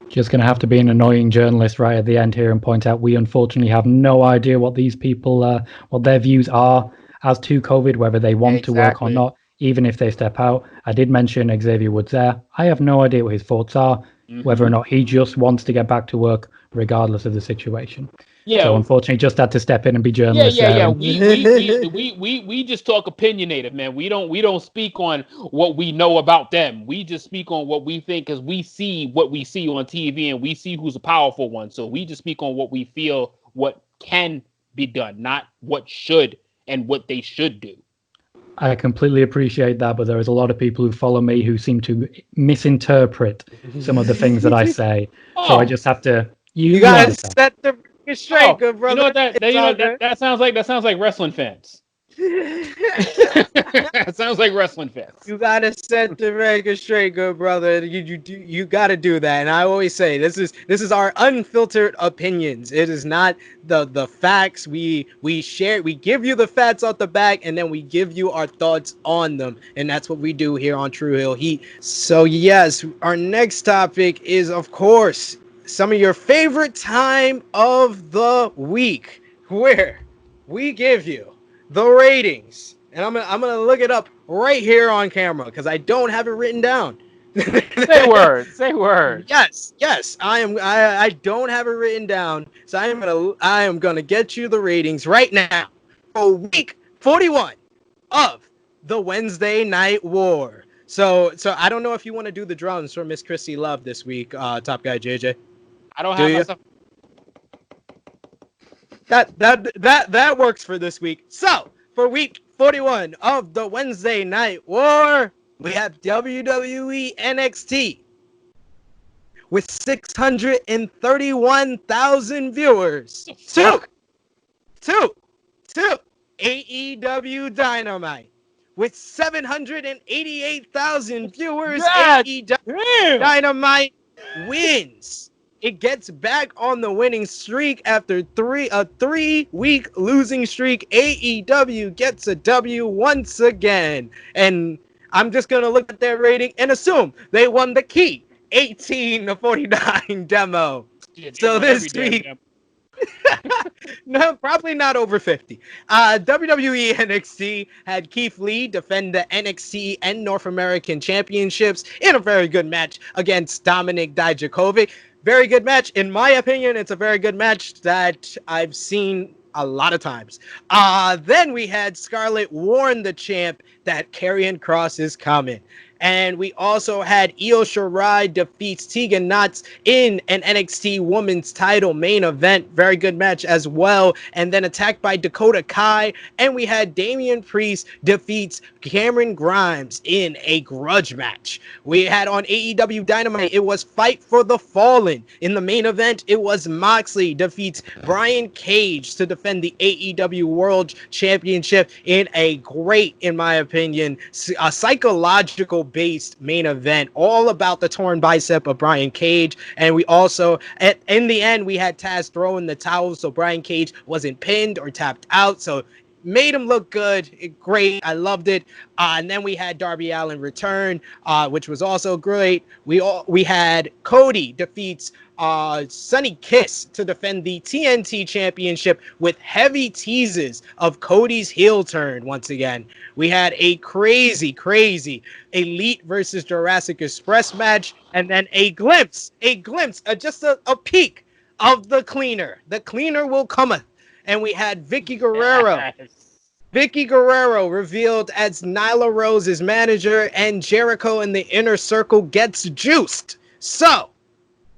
Speaker 3: Just going to have to be an annoying journalist right at the end here and point out we unfortunately have no idea what these people, what their views are as to COVID, whether they want to work or not, even if they step out. I did mention Xavier Woods there. I have no idea what his thoughts are, whether or not he just wants to get back to work regardless of the situation. Yeah. So unfortunately, just had to step in and be journalists.
Speaker 2: Yeah. We just talk opinionated, man. We don't speak on what we know about them. We just speak on what we think, because we see what we see on TV, and we see who's a powerful one. So we just speak on what we feel, what can be done, not what should and what they should do.
Speaker 3: I completely appreciate that, but there is a lot of people who follow me who seem to misinterpret some of the things that I say. So I just have to.
Speaker 1: You gotta set the record straight, good brother.
Speaker 2: That sounds like wrestling fans. That sounds like wrestling fans.
Speaker 1: You gotta set the record straight, good brother. You gotta do that. And I always say this is our unfiltered opinions. It is not the facts. We share. We give you the facts off the back, and then we give you our thoughts on them. And that's what we do here on Tru Heel Heat. So yes, our next topic is, of course, some of your favorite time of the week, where we give you the ratings. And I'm gonna look it up right here on camera because I don't have it written down.
Speaker 2: Say word.
Speaker 1: Yes. I don't have it written down, so I am gonna get you the ratings right now for week 41 of the Wednesday Night War. So I don't know if you want to do the drums for Miss Krssi Luv this week, Top Guy JJ.
Speaker 2: I don't have myself.
Speaker 1: That works for this week. So for week 41 of the Wednesday Night War, we have WWE NXT with 631,000 viewers. Two. AEW Dynamite with 788,000 viewers. AEW Dynamite wins. It gets back on the winning streak after a 3-week losing streak. AEW gets a W once again. And I'm just going to look at their rating and assume they won the key 18-49 demo. So this week, no, probably not over 50. WWE NXT had Keith Lee defend the NXT and North American Championships in a very good match against Dominik Dijakovic. Very good match. In my opinion, it's a very good match that I've seen a lot of times. Then we had Scarlett warn the champ that Karrion Kross is coming. And we also had Io Shirai defeats Tegan Nox in an NXT Women's title main event. Very good match as well. And then attacked by Dakota Kai. And we had Damian Priest defeats Cameron Grimes in a grudge match. We had on AEW Dynamite, it was Fight for the Fallen. In the main event, it was Moxley defeats Brian Cage to defend the AEW World Championship in a great, in my opinion, a psychological based main event, all about the torn bicep of Brian Cage. And we also, in the end, we had Taz throw in the towel, so Brian Cage wasn't pinned or tapped out. So made him look good. Great. I loved it. And then we had Darby Allin return, which was also great. We had Cody defeats Sonny Kiss to defend the TNT Championship with heavy teases of Cody's heel turn once again. We had a crazy Elite versus Jurassic Express match, and then a glimpse, just a peek of the Cleaner. The Cleaner will cometh. And we had Vicky Guerrero.
Speaker 2: Yes.
Speaker 1: Vicky Guerrero revealed as Nyla Rose's manager, and Jericho in the Inner Circle gets juiced. So,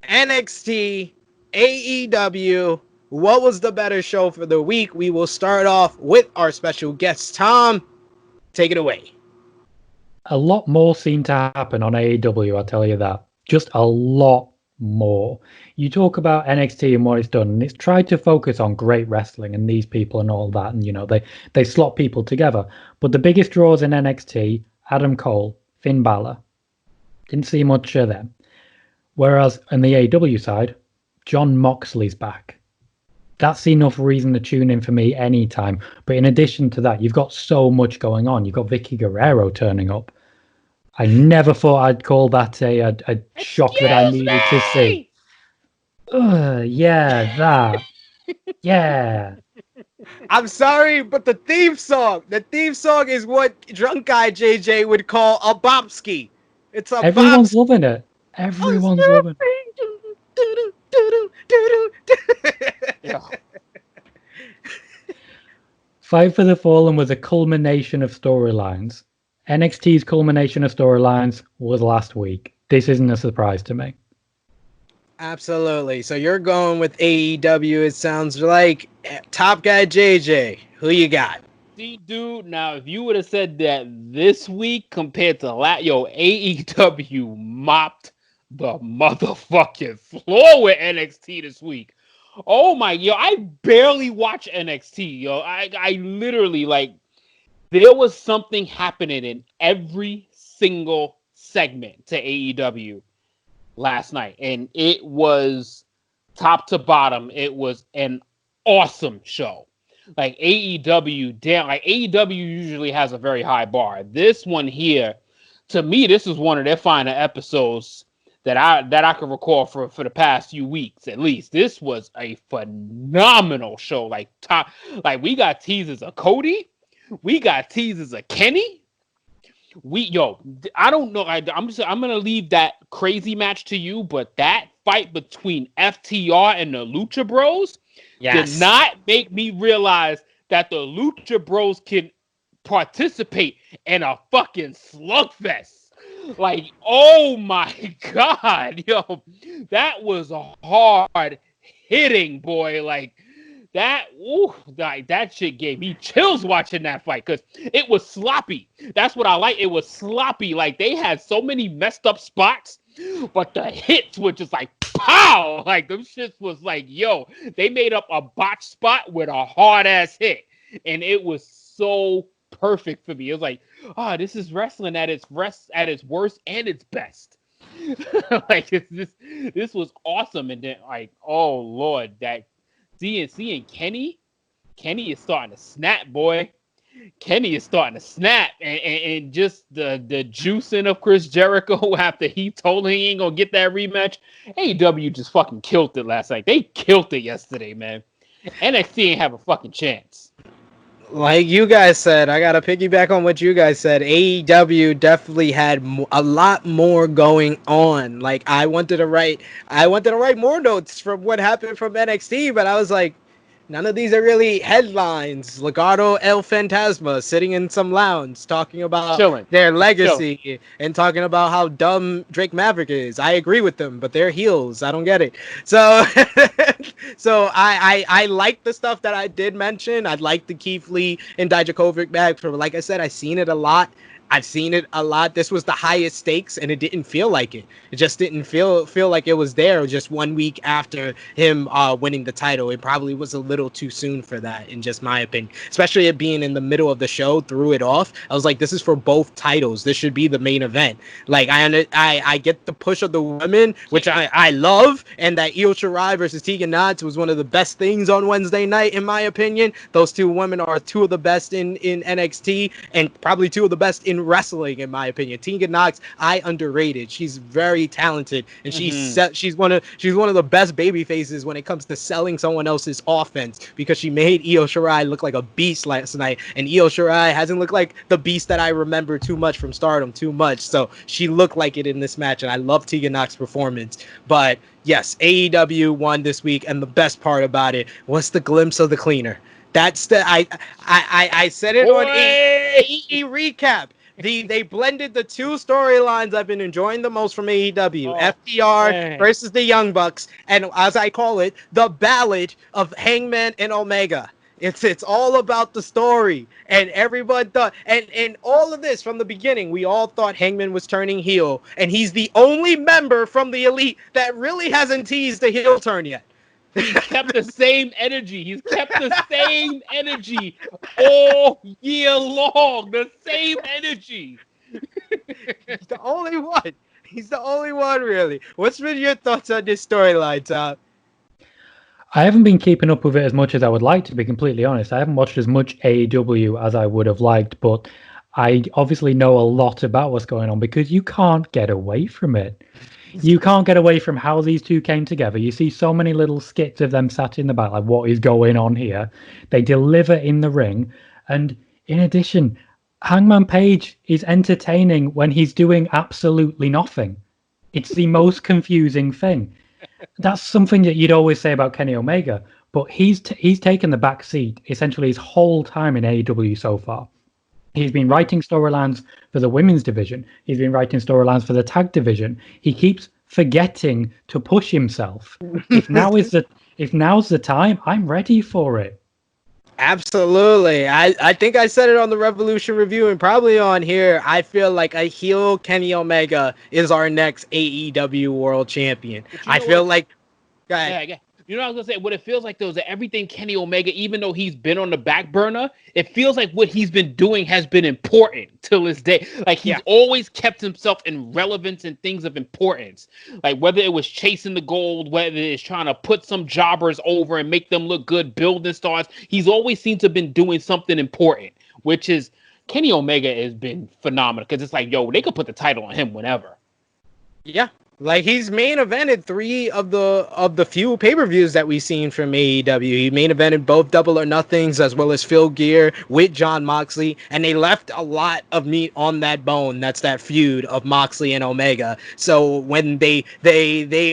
Speaker 1: NXT, AEW, what was the better show for the week? We will start off with our special guest, Tom. Take it away.
Speaker 3: A lot more seemed to happen on AEW, I'll tell you that. Just a lot more. You talk about NXT and what it's done, and it's tried to focus on great wrestling and these people and all that, and they slot people together. But the biggest draws in NXT, Adam Cole, Finn Balor, didn't see much of them. Whereas on the AEW side, Jon Moxley's back. That's enough reason to tune in for me anytime. But in addition to that, you've got so much going on. You've got Vicky Guerrero turning up. I never thought I'd call that a shock that I needed to see. Yeah, that. Yeah.
Speaker 1: I'm sorry, but the theme song is what drunk guy JJ would call a bopski. It's a
Speaker 3: Everyone's loving it. Everyone's loving it.
Speaker 2: Yeah.
Speaker 3: Fight for the Fallen was a culmination of storylines. NXT's culmination of storylines was last week. This isn't a surprise to me.
Speaker 1: Absolutely. So you're going with AEW, it sounds like. Top guy JJ, who you got?
Speaker 2: See, dude, now if you would have said that this week compared to AEW mopped the motherfucking floor with NXT this week. Oh my, I barely watch NXT, I literally, like, there was something happening in every single segment to AEW last night, and it was top to bottom. It was an awesome show. Like AEW usually has a very high bar. This one here, to me, this is one of their finer episodes that I can recall for the past few weeks at least. This was a phenomenal show. Like we got teasers of Cody, we got teasers of Kenny. I don't know. I'm gonna leave that crazy match to you, but that fight between FTR and the Lucha Bros did not make me realize that the Lucha Bros can participate in a fucking slugfest. Like, oh my God, that was a hard hitting, boy. Like that, that shit gave me chills watching that fight because it was sloppy. That's what I like. It was sloppy. Like they had so many messed up spots, but the hits were just like pow. Like them shits was like, they made up a botch spot with a hard ass hit, and it was so perfect for me. It was like, this is wrestling at its worst and its best. Like this was awesome. And then like, oh Lord, that seeing Kenny is starting to snap, boy. Kenny is starting to snap, and just the juicing of Chris Jericho after he told him he ain't gonna get that rematch. AEW just fucking killed it last night. They killed it yesterday, man. NXT ain't have a fucking chance.
Speaker 1: Like you guys said, I gotta piggyback on what you guys said. AEW definitely had a lot more going on. Like I wanted to write more notes from what happened from NXT, but I was like, none of these are really headlines. Legado El Fantasma sitting in some lounge talking about their legacy and talking about how dumb Drake Maverick is. I agree with them, but they're heels. I don't get it. So I like the stuff that I did mention. I'd like the Keith Lee and Dijakovic back. Like I said, I've seen it a lot. I've seen it a lot. This was the highest stakes, and it didn't feel like it. It just didn't feel like it was there. Just 1 week after him winning the title, it probably was a little too soon for that, in just my opinion. Especially it being in the middle of the show, threw it off. I was like, this is for both titles. This should be the main event. Like I get the push of the women, which I love, and that Io Shirai versus Tegan Nox was one of the best things on Wednesday night, in my opinion. Those two women are two of the best in NXT, and probably two of the best in wrestling, in my opinion. Tegan Nox, I underrated. She's very talented, and she's one of the best baby faces when it comes to selling someone else's offense, because she made Io Shirai look like a beast last night, and Io Shirai hasn't looked like the beast that I remember too much from Stardom, too much. So she looked like it in this match, and I love Tegan Nox's performance. But yes, AEW won this week, and the best part about it was the glimpse of the cleaner. That's the I said it on AE recap. They blended the two storylines I've been enjoying the most from AEW. FTR versus the Young Bucks, and as I call it, the ballad of Hangman and Omega. It's all about the story, and everyone thought, and all of this from the beginning, we all thought Hangman was turning heel, and he's the only member from the Elite that really hasn't teased a heel turn yet.
Speaker 2: He's kept the same energy. He's kept the same energy all year long. The same energy.
Speaker 1: He's the only one. He's the only one, really. What's been your thoughts on this storyline, Tom?
Speaker 3: I haven't been keeping up with it as much as I would like, to be completely honest. I haven't watched as much AEW as I would have liked, but I obviously know a lot about what's going on, because you can't get away from it. You can't get away from how these two came together. You see so many little skits of them sat in the back, like, what is going on here? They deliver in the ring. And in addition, Hangman Page is entertaining when he's doing absolutely nothing. It's the most confusing thing. That's something that you'd always say about Kenny Omega, but he's taken the back seat essentially his whole time in AEW so far. He's been writing storylines for the women's division. He's been writing storylines for the tag division. He keeps forgetting to push himself. If now's the time, I'm ready for it.
Speaker 1: Absolutely. I think I said it on the Revolution review and probably on here. I feel like a heel Kenny Omega is our next AEW World Champion. I feel like... Go ahead.
Speaker 2: Yeah. You know what I was going to say? What it feels like, though, is that everything Kenny Omega, even though he's been on the back burner, it feels like what he's been doing has been important till this day. Like, he's always kept himself in relevance and things of importance. Like, whether it was chasing the gold, whether it's trying to put some jobbers over and make them look good, building stars, he's always seemed to have been doing something important, which is Kenny Omega has been phenomenal, because it's like, yo, they could put the title on him whenever.
Speaker 1: Yeah. Like, he's main evented 3 of the few pay-per-views that we've seen from AEW. He main evented both Double or Nothings as well as Phil Gear with Jon Moxley, and they left a lot of meat on that bone. That's that feud of Moxley and Omega. So when they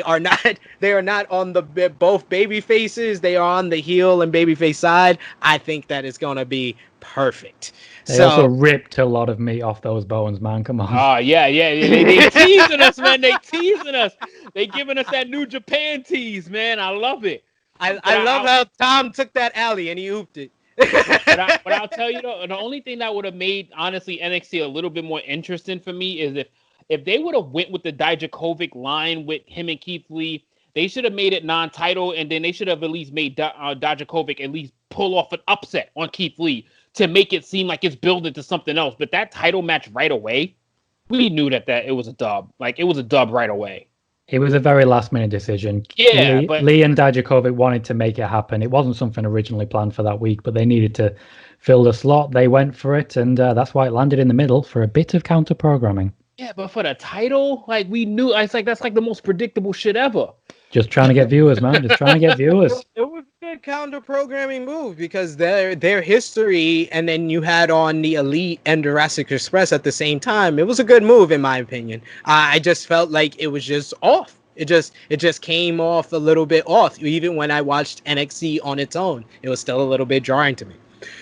Speaker 1: are not on the both baby faces, they are on the heel and babyface side. I think that is going to be perfect.
Speaker 3: They also ripped a lot of meat off those bones, man. Come on.
Speaker 2: Oh, yeah. They teasing us, man. They teasing us. They giving us that New Japan tease, man. I love it.
Speaker 1: I love how Tom took that alley and he ooped it.
Speaker 2: But I'll tell you, though, the only thing that would have made, honestly, NXT a little bit more interesting for me is if they would have went with the Dijakovic line with him and Keith Lee, they should have made it non-title, and then they should have at least made Dijakovic at least pull off an upset on Keith Lee to make it seem like it's building to something else. But that title match right away, we knew that it was a dub. Like, it was a dub right away.
Speaker 3: It was a very last-minute decision.
Speaker 2: Yeah,
Speaker 3: Lee and Dijakovic wanted to make it happen. It wasn't something originally planned for that week, but they needed to fill the slot. They went for it, and that's why it landed in the middle for a bit of counter-programming.
Speaker 2: Yeah, but for the title, like, we knew, it's like that's like the most predictable shit ever.
Speaker 3: Just trying to get viewers, man. Just trying to get viewers.
Speaker 1: It was a good counter-programming move, because their history, and then you had on the Elite and Jurassic Express at the same time. It was a good move, in my opinion. I just felt like it was just off. It just came off a little bit off. Even when I watched NXT on its own, it was still a little bit jarring to me.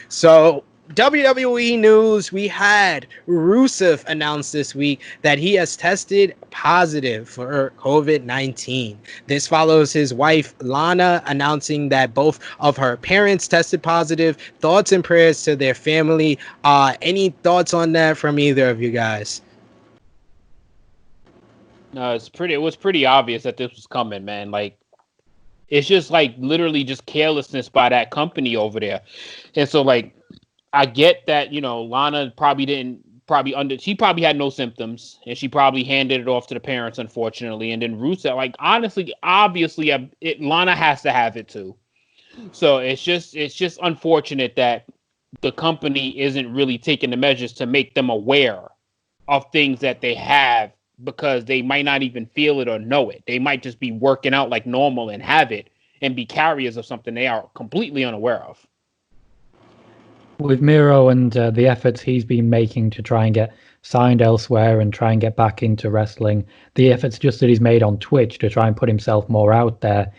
Speaker 1: So WWE news, we had Rusev announce this week that he has tested positive for COVID-19. This follows his wife, Lana, announcing that both of her parents tested positive. Thoughts and prayers to their family. Any thoughts on that from either of you guys?
Speaker 2: No, it was pretty obvious that this was coming, man. Like, it's just like literally just carelessness by that company over there. And so, like, I get that, Lana she probably had no symptoms, and she probably handed it off to the parents, unfortunately. And then Rusev, like, honestly, obviously, Lana has to have it too. So it's just unfortunate that the company isn't really taking the measures to make them aware of things that they have, because they might not even feel it or know it. They might just be working out like normal and have it and be carriers of something they are completely unaware of.
Speaker 3: With Miro and the efforts he's been making to try and get signed elsewhere and try and get back into wrestling, the efforts just that he's made on Twitch to try and put himself more out there,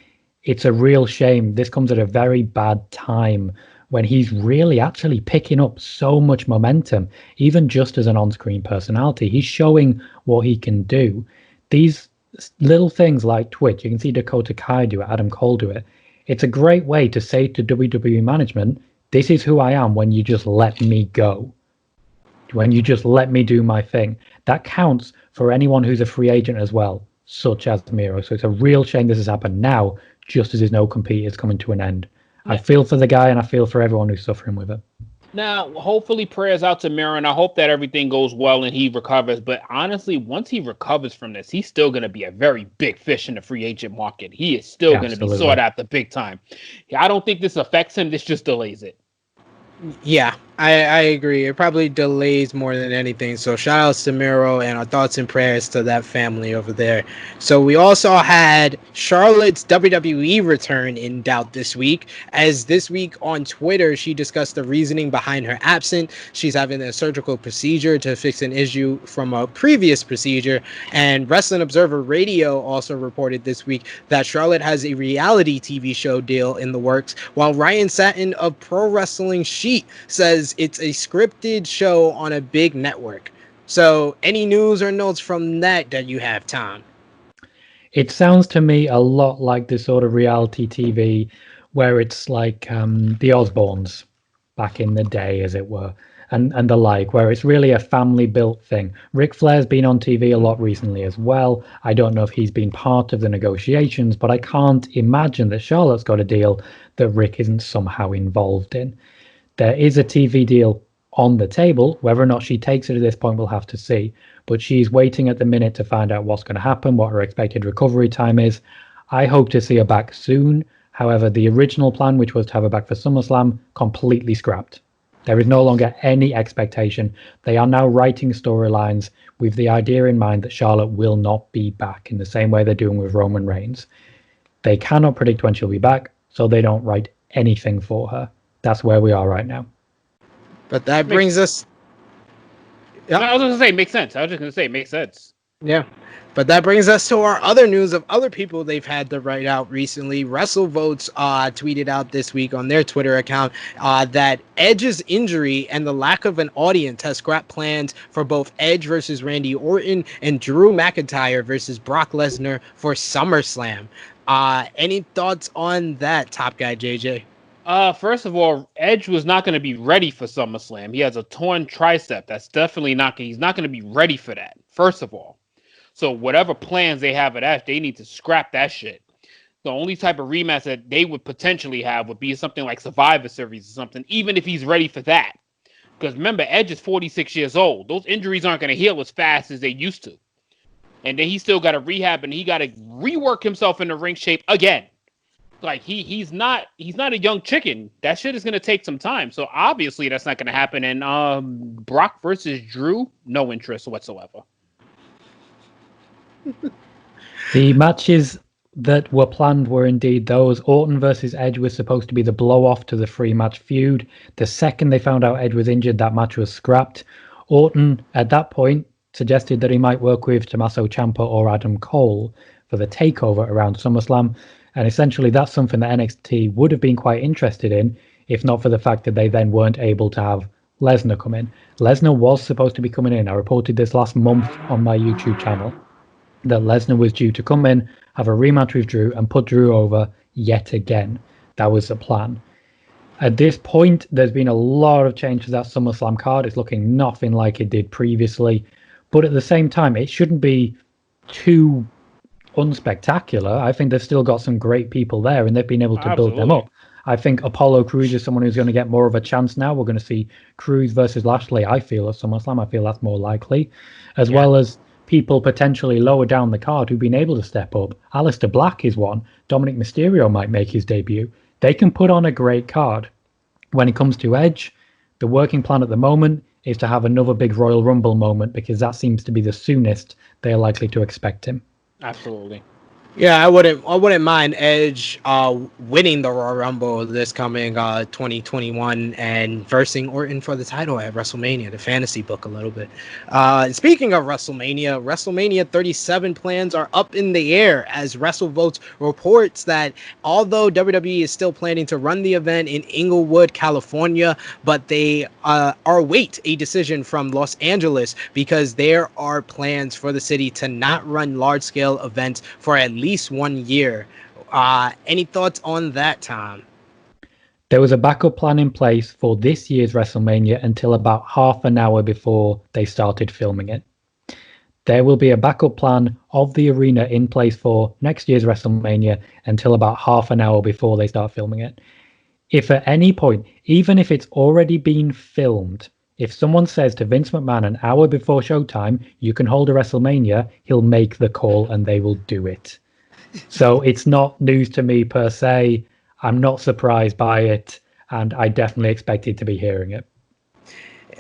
Speaker 3: it's a real shame. This comes at a very bad time when he's really actually picking up so much momentum, even just as an on-screen personality. He's showing what he can do. These little things like Twitch, you can see Dakota Kai do it, Adam Cole do it. It's a great way to say to WWE management, this is who I am when you just let me go. When you just let me do my thing. That counts for anyone who's a free agent as well, such as Miro. So it's a real shame this has happened now, just as his no-compete is coming to an end. Yeah. I feel for the guy, and I feel for everyone who's suffering with it.
Speaker 2: Now, hopefully prayers out to Miro, and I hope that everything goes well and he recovers. But honestly, once he recovers from this, he's still going to be a very big fish in the free agent market. He is still going to be sought after big time. I don't think this affects him. This just delays it.
Speaker 1: Yeah, I agree. It probably delays more than anything. So shout outs to Miro, and our thoughts and prayers to that family over there. So we also had Charlotte's WWE return in doubt this week, as this week on Twitter, she discussed the reasoning behind her absence. She's having a surgical procedure to fix an issue from a previous procedure. And Wrestling Observer Radio also reported this week that Charlotte has a reality TV show deal in the works, while Ryan Satin of Pro Wrestling Sheet says it's a scripted show on a big network. So any news or notes from that you have, Tom?
Speaker 3: It sounds to me a lot like this sort of reality TV where it's like the Osbournes back in the day, as it were, and the like, where it's really a family-built thing. Ric Flair's been on TV a lot recently as well. I don't know if he's been part of the negotiations, but I can't imagine that Charlotte's got a deal that Rick isn't somehow involved in. There is a TV deal on the table. Whether or not she takes it at this point, we'll have to see. But she's waiting at the minute to find out what's going to happen, what her expected recovery time is. I hope to see her back soon. However, the original plan, which was to have her back for SummerSlam, completely scrapped. There is no longer any expectation. They are now writing storylines with the idea in mind that Charlotte will not be back in the same way they're doing with Roman Reigns. They cannot predict when she'll be back, so they don't write anything for her. That's where we are right now.
Speaker 1: But that brings us...
Speaker 2: Yeah. I was going to say, makes sense. Makes sense.
Speaker 1: Yeah. But that brings us to our other news of other people they've had to write out recently. WrestleVotes tweeted out this week on their Twitter account that Edge's injury and the lack of an audience has scrapped plans for both Edge versus Randy Orton and Drew McIntyre versus Brock Lesnar for SummerSlam. Any thoughts on that, Top Guy JJ?
Speaker 2: First of all, Edge was not going to be ready for SummerSlam. He has a torn tricep. That's definitely he's not going to be ready for that, first of all. So whatever plans they have at Edge, they need to scrap that shit. The only type of rematch that they would potentially have would be something like Survivor Series or something, even if he's ready for that. Because remember, Edge is 46 years old. Those injuries aren't going to heal as fast as they used to. And then he still got to rehab, and he got to rework himself in the ring shape again. Like he's not a young chicken. That shit is gonna take some time. So obviously that's not gonna happen. And Brock versus Drew, no interest whatsoever.
Speaker 3: The matches that were planned were indeed those. Orton versus Edge was supposed to be the blow-off to the three-match feud. The second they found out Edge was injured, that match was scrapped. Orton, at that point, suggested that he might work with Tommaso Ciampa or Adam Cole for the takeover around SummerSlam. And essentially, that's something that NXT would have been quite interested in, if not for the fact that they then weren't able to have Lesnar come in. Lesnar was supposed to be coming in. I reported this last month on my YouTube channel that Lesnar was due to come in, have a rematch with Drew, and put Drew over yet again. That was the plan. At this point, there's been a lot of change to that SummerSlam card. It's looking nothing like it did previously. But at the same time, it shouldn't be too unspectacular. I think they've still got some great people there, and they've been able to build them up. I think Apollo Crews is someone who's going to get more of a chance now. We're going to see Crews versus Lashley, I feel, at SummerSlam. I feel that's more likely. As well as people potentially lower down the card who've been able to step up. Aleister Black is one. Dominic Mysterio might make his debut. They can put on a great card. When it comes to Edge, the working plan at the moment is to have another big Royal Rumble moment, because that seems to be the soonest they're likely to expect him.
Speaker 2: Absolutely.
Speaker 1: Yeah, I wouldn't mind Edge winning the Royal Rumble this coming 2021 and versing Orton for the title at WrestleMania, the fantasy book a little bit. Speaking of WrestleMania 37 plans are up in the air as WrestleVotes reports that although WWE is still planning to run the event in Inglewood, California, but they await a decision from Los Angeles because there are plans for the city to not run large-scale events for at least 1 year. Any thoughts on that, Tom?
Speaker 3: There was a backup plan in place for this year's WrestleMania until about half an hour before they started filming it. There will be a backup plan of the arena in place for next year's WrestleMania until about half an hour before they start filming it. If at any point, even if it's already been filmed, if someone says to Vince McMahon an hour before showtime, you can hold a WrestleMania, he'll make the call and they will do it. So it's not news to me per se. I'm not surprised by it, and I definitely expected to be hearing it.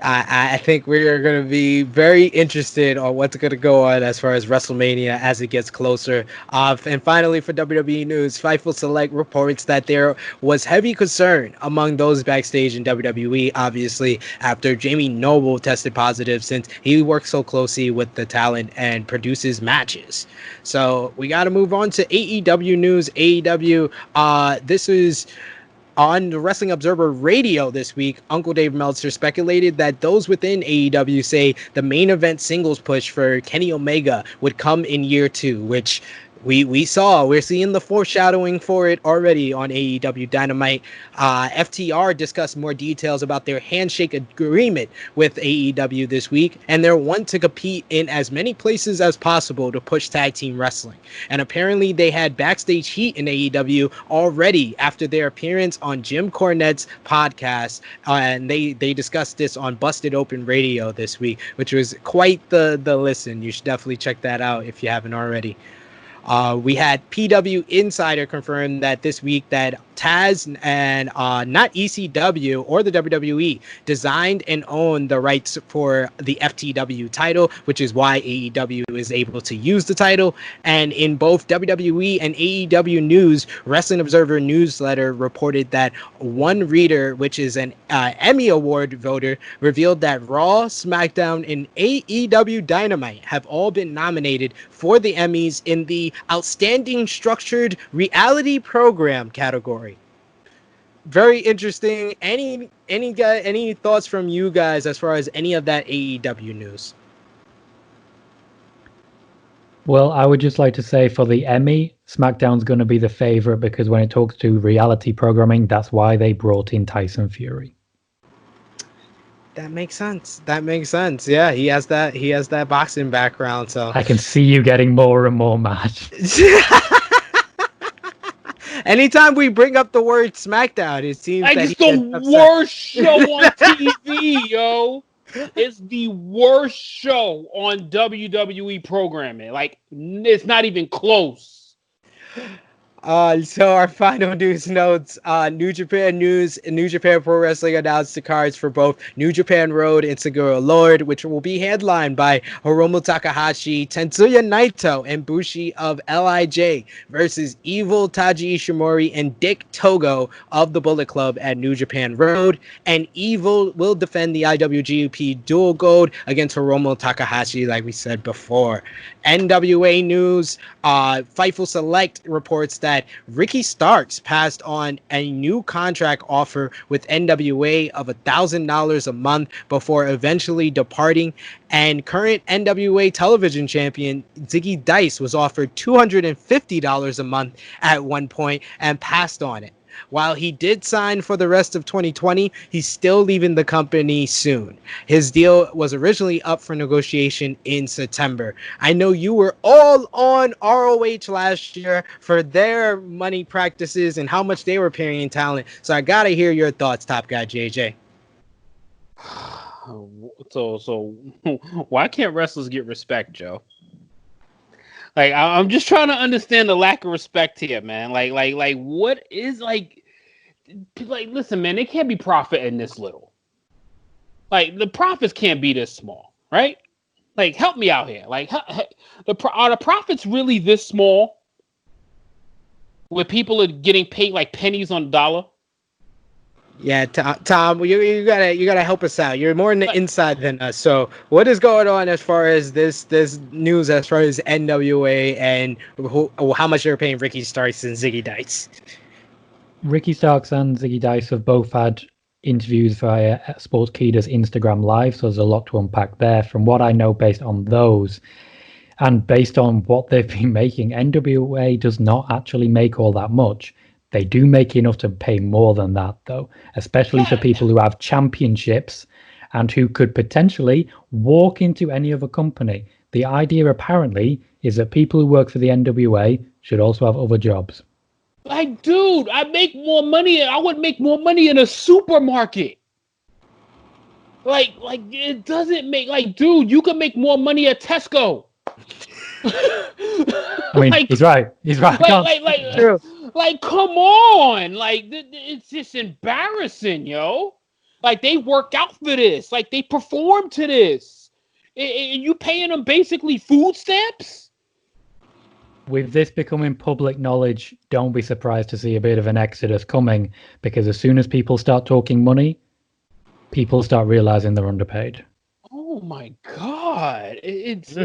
Speaker 1: I think we're going to be very interested on what's going to go on as far as WrestleMania as it gets closer. And finally, for WWE News, Fightful Select reports that there was heavy concern among those backstage in WWE, obviously, after Jamie Noble tested positive, since he works so closely with the talent and produces matches. So we got to move on to AEW News. AEW, this is... On the Wrestling Observer Radio this week, Uncle Dave Meltzer speculated that those within AEW say the main event singles push for Kenny Omega would come in year 2, which we saw. We're seeing the foreshadowing for it already on AEW Dynamite. FTR discussed more details about their handshake agreement with AEW this week, and their want to compete in as many places as possible to push tag team wrestling. And apparently they had backstage heat in AEW already after their appearance on Jim Cornette's podcast, and they discussed this on Busted Open Radio this week, which was quite the listen. You should definitely check that out if you haven't already. We had PW Insider confirm that this week that Taz and not ECW or the WWE designed and owned the rights for the FTW title, which is why AEW is able to use the title. And in both WWE and AEW News, Wrestling Observer newsletter reported that one reader, which is an Emmy Award voter, revealed that Raw, SmackDown, and AEW Dynamite have all been nominated for the Emmys in the Outstanding Structured Reality Program category. Very interesting. Any thoughts from you guys as far as any of that AEW news?
Speaker 3: Well, I would just like to say for the Emmy, SmackDown's going to be the favorite because when it talks to reality programming, that's why they brought in Tyson Fury.
Speaker 1: That makes sense. Yeah, he has that boxing background, so
Speaker 3: I can see you getting more and more mad.
Speaker 1: Anytime we bring up the word SmackDown, it seems
Speaker 2: like
Speaker 1: that
Speaker 2: it's the worst show on TV, yo. It's the worst show on WWE programming. Like, it's not even close.
Speaker 1: So our final news notes, New Japan News and New Japan Pro Wrestling announced the cards for both New Japan Road and Seguro Lord, which will be headlined by Hiromu Takahashi, Tetsuya Naito, and Bushi of LIJ versus Evil, Taiji Ishimori, and Dick Togo of the Bullet Club at New Japan Road. And Evil will defend the IWGP Dual Gold against Hiromu Takahashi, like we said before. NWA News, Fightful Select reports that that Ricky Starks passed on a new contract offer with NWA of $1,000 a month before eventually departing. And current NWA television champion Ziggy Dice was offered $250 a month at one point and passed on it. While he did sign for the rest of 2020, he's still leaving the company soon. His deal was originally up for negotiation in September. I know you were all on ROH last year for their money practices and how much they were paying talent. So I gotta hear your thoughts, Top Guy JJ.
Speaker 2: So why can't wrestlers get respect, Joe? Like, I'm just trying to understand the lack of respect here, man. Like, what is like, listen, man, they can't be profiting this little. Like, the profits can't be this small, right? Like, help me out here. Like, are the profits really this small? Where people are getting paid like pennies on the dollar?
Speaker 1: Yeah, Tom, you gotta help us out. You're more in the inside than us. So, what is going on as far as this news, as far as NWA and how much they're paying Ricky Starks and Ziggy Dice?
Speaker 3: Ricky Starks and Ziggy Dice have both had interviews via Sportskeeda's Instagram Live, so there's a lot to unpack there. From what I know, based on those, and based on what they've been making, NWA does not actually make all that much. They do make enough to pay more than that, though, especially for people who have championships and who could potentially walk into any other company. The idea, apparently, is that people who work for the NWA should also have other jobs.
Speaker 2: Like, dude, I make more money. I would make more money in a supermarket. Like it doesn't make, like, dude, you can make more money at Tesco.
Speaker 3: I mean, like, he's right. He's right.
Speaker 2: Like, come on. Like, it's just embarrassing, yo. Like, they work out for this. Like, they perform to this. And you paying them basically food stamps?
Speaker 3: With this becoming public knowledge, don't be surprised to see a bit of an exodus coming, because as soon as people start talking money, people start realizing they're underpaid.
Speaker 2: Oh, my God. It's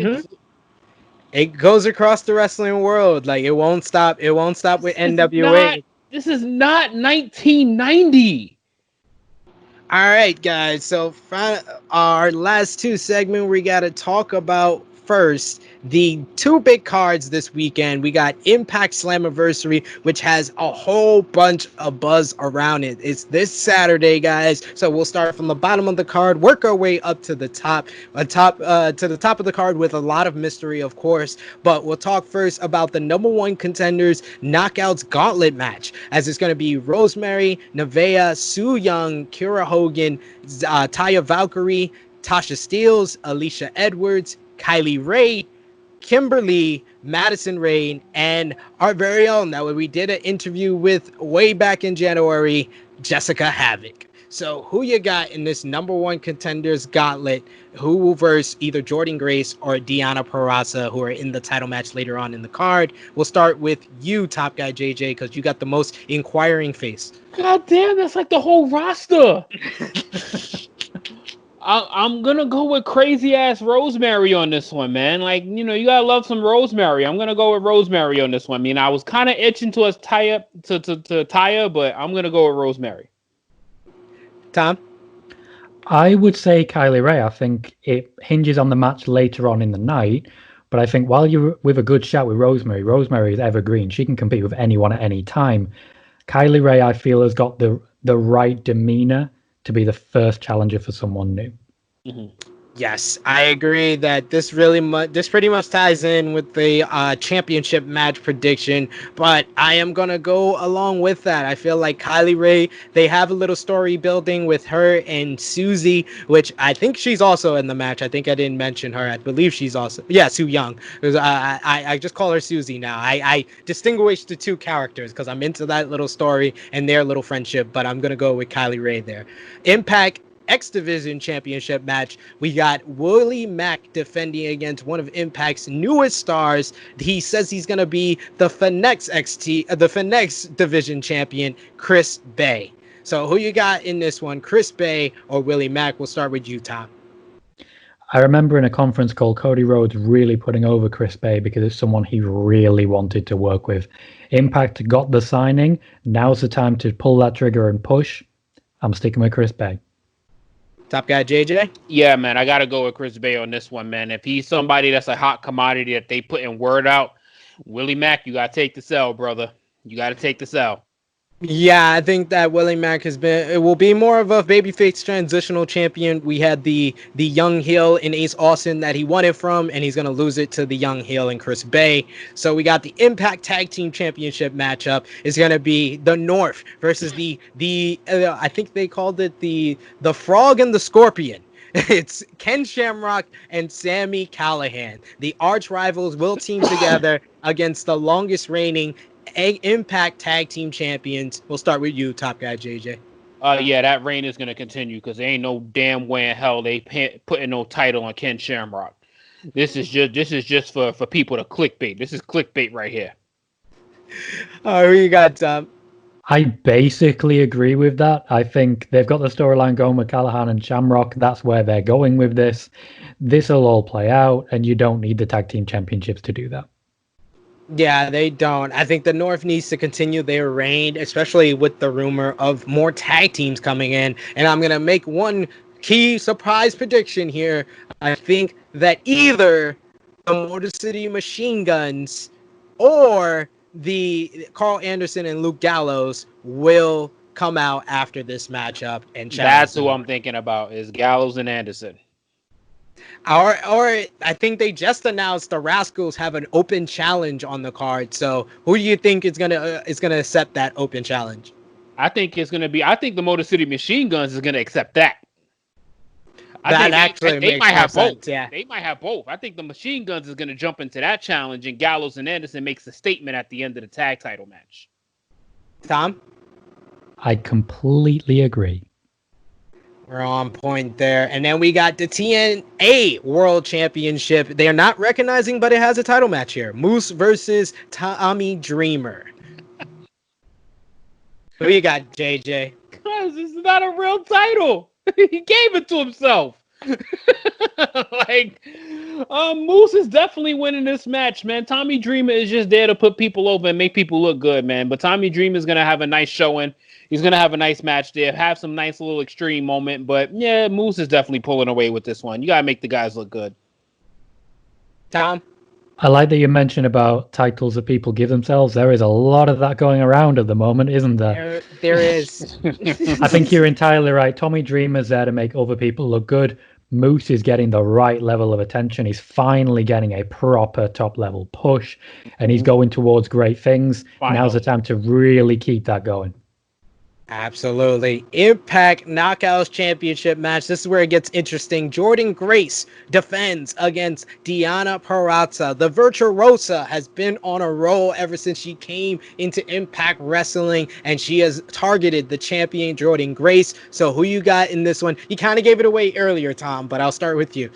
Speaker 1: it goes across the wrestling world. Like, it won't stop. It won't stop with NWA.
Speaker 2: This is not 1990.
Speaker 1: All right, guys. So our last two segment, we got to talk about first the two big cards this weekend. We got Impact Slammiversary, which has a whole bunch of buzz around it. It's this Saturday, guys. So we'll start from the bottom of the card, work our way up to the top, to the top of the card with a lot of mystery, of course. But we'll talk first about the number one contenders knockouts gauntlet match, as it's going to be Rosemary, Nevaeh, Su Yung, Kiera Hogan, Taya Valkyrie, Tasha Steelz, Alicia Edwards, Kylie Ray, Kimberly, Madison Rayne, and our very own, that we did an interview with way back in January, Jessica Havoc. So who you got in this number one contenders gauntlet? Who will verse either Jordynne Grace or Deonna Purrazzo, who are in the title match later on in the card? We'll start with you, Top Guy JJ, because you got the most inquiring face.
Speaker 2: God damn, that's like the whole roster. I'm going to go with crazy-ass Rosemary on this one, man. Like, you know, you got to love some Rosemary. I'm going to go with Rosemary on this one. I mean, I was kind of itching to Taya, but I'm going to go with Rosemary.
Speaker 1: Tom?
Speaker 3: I would say Kylie Ray. I think it hinges on the match later on in the night, but I think while you're with a good shot with Rosemary is evergreen. She can compete with anyone at any time. Kylie Ray, I feel, has got the right demeanor to be the first challenger for someone new.
Speaker 2: Mm-hmm.
Speaker 1: Yes, I agree that this pretty much ties in with the championship match prediction, but I am going to go along with that. I feel like Kylie Ray, they have a little story building with her and Susie, which I think she's also in the match. I think I didn't mention her. I believe she's also, Su Yung. I just call her Susie now. I distinguish the two characters because I'm into that little story and their little friendship, but I'm going to go with Kylie Ray there. Impact X Division Championship match. We got Willie Mack defending against one of Impact's newest stars. He says he's going to be the Phoenix Division champion, Chris Bay. So who you got in this one, Chris Bay or Willie Mack? We'll start with you, Tom.
Speaker 3: I remember in a conference call, Cody Rhodes really putting over Chris Bay because it's someone he really wanted to work with. Impact got the signing. Now's the time to pull that trigger and push. I'm sticking with Chris Bay.
Speaker 1: Top guy, JJ?
Speaker 2: Yeah, man, I got to go with Chris Bay on this one, man. If he's somebody that's a hot commodity that they put in word out, Willie Mack, you got to take the sell, brother. You got to take the sell.
Speaker 1: Yeah, I think that Willie Mack it will be more of a babyface transitional champion. We had the young heel in Ace Austin that he won it from, and he's going to lose it to the young heel in Chris Bay. So we got the Impact Tag Team Championship matchup. It's going to be the North versus the I think they called it the Frog and the Scorpion. It's Ken Shamrock and Sami Callihan. The arch rivals will team together against the longest reigning Impact Tag Team Champions. We'll start with you, top guy, JJ.
Speaker 2: Yeah, that reign is going to continue because there ain't no damn way in hell they putting no title on Ken Shamrock. This is just for people to clickbait. This is clickbait right here.
Speaker 1: Who you got, Tom?
Speaker 3: I basically agree with that. I think they've got the storyline going with Callahan and Shamrock. That's where they're going with this. This will all play out, and you don't need the tag team championships to do that.
Speaker 1: Yeah, they don't. I think the North needs to continue their reign, especially with the rumor of more tag teams coming in. And I'm going to make one key surprise prediction here. I think that either the Motor City Machine Guns or the Carl Anderson and Luke Gallows will come out after this matchup and challenge.
Speaker 2: That's who I'm thinking about is Gallows and Anderson.
Speaker 1: Or I think they just announced the Rascals have an open challenge on the card. So who do you think is gonna accept that open challenge?
Speaker 2: I think the Motor City Machine Guns is gonna accept that. They might have both. Yeah, they might have both. I think the Machine Guns is gonna jump into that challenge, and Gallows and Anderson makes a statement at the end of the tag title match.
Speaker 1: Tom?
Speaker 3: I completely agree.
Speaker 1: We're on point there. And then we got the TNA World Championship. They are not recognizing, but it has a title match here. Moose versus Tommy Dreamer. Who you got, JJ?
Speaker 2: Because this is not a real title. He gave it to himself. Moose is definitely winning this match, man. Tommy Dreamer is just there to put people over and make people look good, man. But Tommy Dreamer is going to have a nice showing. He's going to have a nice match there, have some nice little extreme moment. But, yeah, Moose is definitely pulling away with this one. You got to make the guys look good.
Speaker 1: Tom?
Speaker 3: I like that you mentioned about titles that people give themselves. There is a lot of that going around at the moment, isn't there?
Speaker 1: There is.
Speaker 3: I think you're entirely right. Tommy Dreamer's there to make other people look good. Moose is getting the right level of attention. He's finally getting a proper top-level push, and he's going towards great things. Now's the time to really keep that going.
Speaker 1: Absolutely. Impact Knockouts Championship match. This is where it gets interesting. Jordynne Grace defends against Deonna Purrazzo. The Virtuosa has been on a roll ever since she came into Impact Wrestling, and she has targeted the champion Jordynne Grace. So who you got in this one? You kind of gave it away earlier, Tom, but I'll start with you.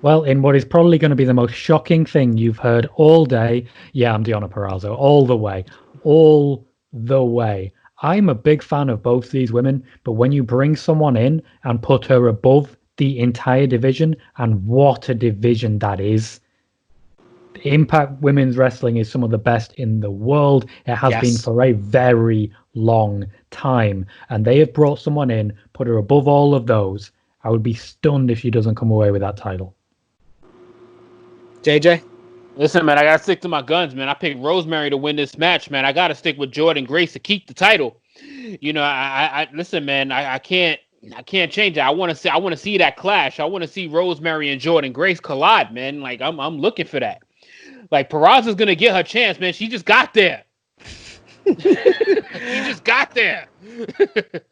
Speaker 3: Well, in what is probably going to be the most shocking thing you've heard all day, yeah, I'm Deonna Purrazzo, all the way. All the way. I'm a big fan of both these women, but when you bring someone in and put her above the entire division, and what a division that is. Impact Women's Wrestling is some of the best in the world. It has been for a very long time. And they have brought someone in, put her above all of those. I would be stunned if she doesn't come away with that title.
Speaker 1: JJ?
Speaker 2: Listen, man, I got to stick to my guns, man. I picked Rosemary to win this match, man. I got to stick with Jordynne Grace to keep the title. You know, I listen, man, I can't change it. I want to see that clash. I want to see Rosemary and Jordynne Grace collide, man. Like I'm looking for that. Like Purrazzo's going to get her chance, man. She just got there. She just got there.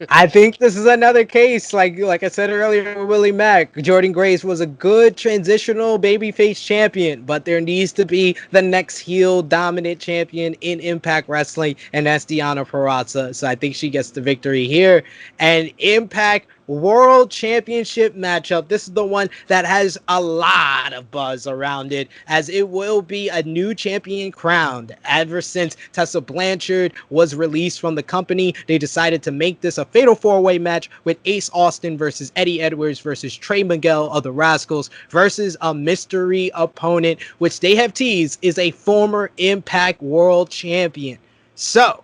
Speaker 1: I think this is another case, like I said earlier with Willie Mack. Jordynne Grace was a good transitional babyface champion, but there needs to be the next heel dominant champion in Impact Wrestling, and that's Deonna Purrazzo. So I think she gets the victory here. And Impact World Championship matchup. This is the one that has a lot of buzz around it, as it will be a new champion crowned. Ever since Tessa Blanchard was released from the company, they decided decided to make this a fatal 4-way match with Ace Austin versus Eddie Edwards versus Trey Miguel of the Rascals versus a mystery opponent, which they have teased is a former Impact World Champion. So,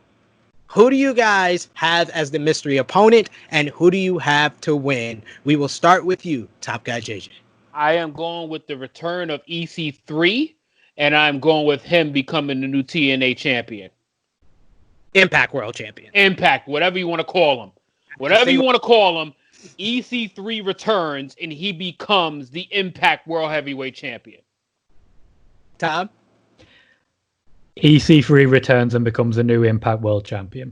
Speaker 1: who do you guys have as the mystery opponent, and who do you have to win? We will start with you, Top Guy JJ.
Speaker 2: I am going with the return of EC3, and I'm going with him becoming the new TNA champion.
Speaker 1: Impact World Champion.
Speaker 2: Impact, whatever you want to call him. Whatever you want to call him, EC3 returns, and he becomes the Impact World Heavyweight Champion.
Speaker 1: Tom?
Speaker 3: EC3 returns and becomes a new Impact World Champion.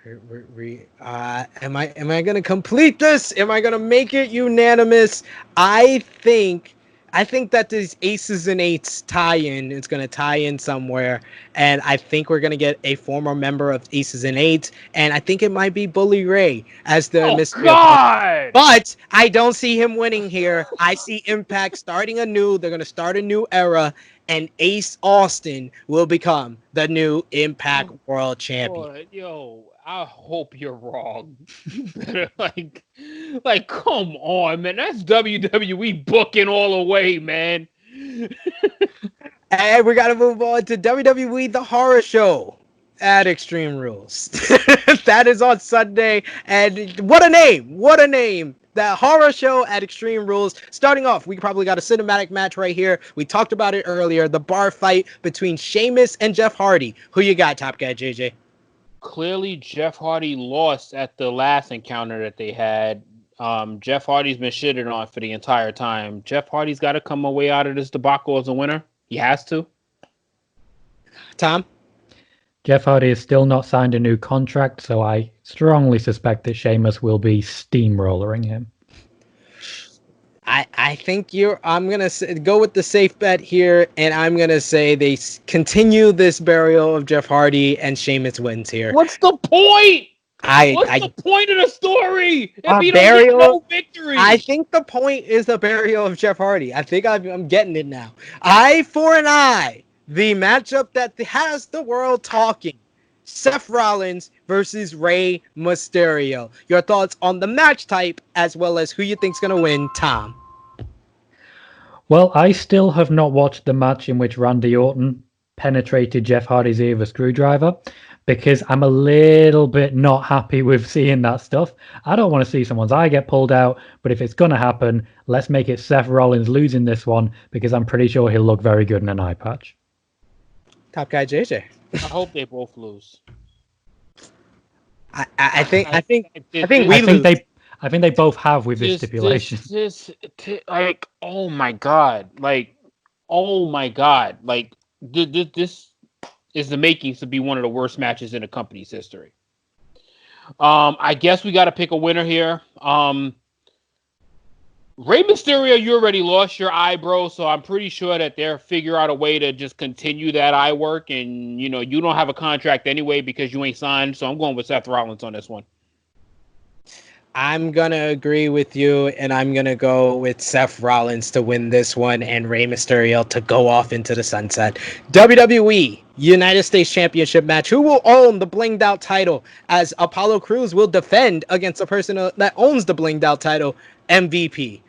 Speaker 1: Am I gonna complete this? Am I gonna make it unanimous? I think that this Aces and Eights tie-in is gonna tie in somewhere, and I think we're gonna get a former member of Aces and Eights, and I think it might be Bully Ray as the mystery opponent. But I don't see him winning here. I see Impact starting anew. They're gonna start a new era, and Ace Austin will become the new Impact World Champion.
Speaker 2: Boy, yo, I hope you're wrong. You better like, come on, man. That's WWE booking all the way, man.
Speaker 1: And we got to move on to WWE The Horror Show at Extreme Rules. That is on Sunday. And what a name. What a name. The Horror Show at Extreme Rules. Starting off, we probably got a cinematic match right here. We talked about it earlier. The bar fight between Sheamus and Jeff Hardy. Who you got, Top Guy JJ?
Speaker 2: Clearly, Jeff Hardy lost at the last encounter that they had. Jeff Hardy's been shitted on for the entire time. Jeff Hardy's got to come away out of this debacle as a winner. He has to.
Speaker 1: Tom?
Speaker 3: Jeff Hardy has still not signed a new contract, so I strongly suspect that Sheamus will be steamrollering him.
Speaker 1: I think I'm going to go with the safe bet here, and I'm going to say they continue this burial of Jeff Hardy, and Sheamus wins here.
Speaker 2: What's the point? What's the point of the story if you don't get no victory?
Speaker 1: I think the point is the burial of Jeff Hardy. I think I'm getting it now. Eye for an eye. The matchup that has the world talking. Seth Rollins versus Rey Mysterio. Your thoughts on the match type as well as who you think's going to win, Tom?
Speaker 3: Well, I still have not watched the match in which Randy Orton penetrated Jeff Hardy's ear with a screwdriver because I'm a little bit not happy with seeing that stuff. I don't want to see someone's eye get pulled out, but if it's going to happen, let's make it Seth Rollins losing this one because I'm pretty sure he'll look very good in an eye patch.
Speaker 1: Top Guy JJ.
Speaker 2: I hope they both lose.
Speaker 1: I think
Speaker 3: they both have with this stipulation.
Speaker 2: Like, oh my god, like this is the makings to be one of the worst matches in the company's history. I guess we got to pick a winner here. Rey Mysterio, you already lost your eye, bro, so I'm pretty sure that they'll figure out a way to just continue that eye work, and, you don't have a contract anyway because you ain't signed, so I'm going with Seth Rollins on this one.
Speaker 1: I'm going to agree with you, and I'm going to go with Seth Rollins to win this one and Rey Mysterio to go off into the sunset. WWE United States Championship match. Who will own the blinged out title as Apollo Crews will defend against a person that owns the blinged out title, MVP?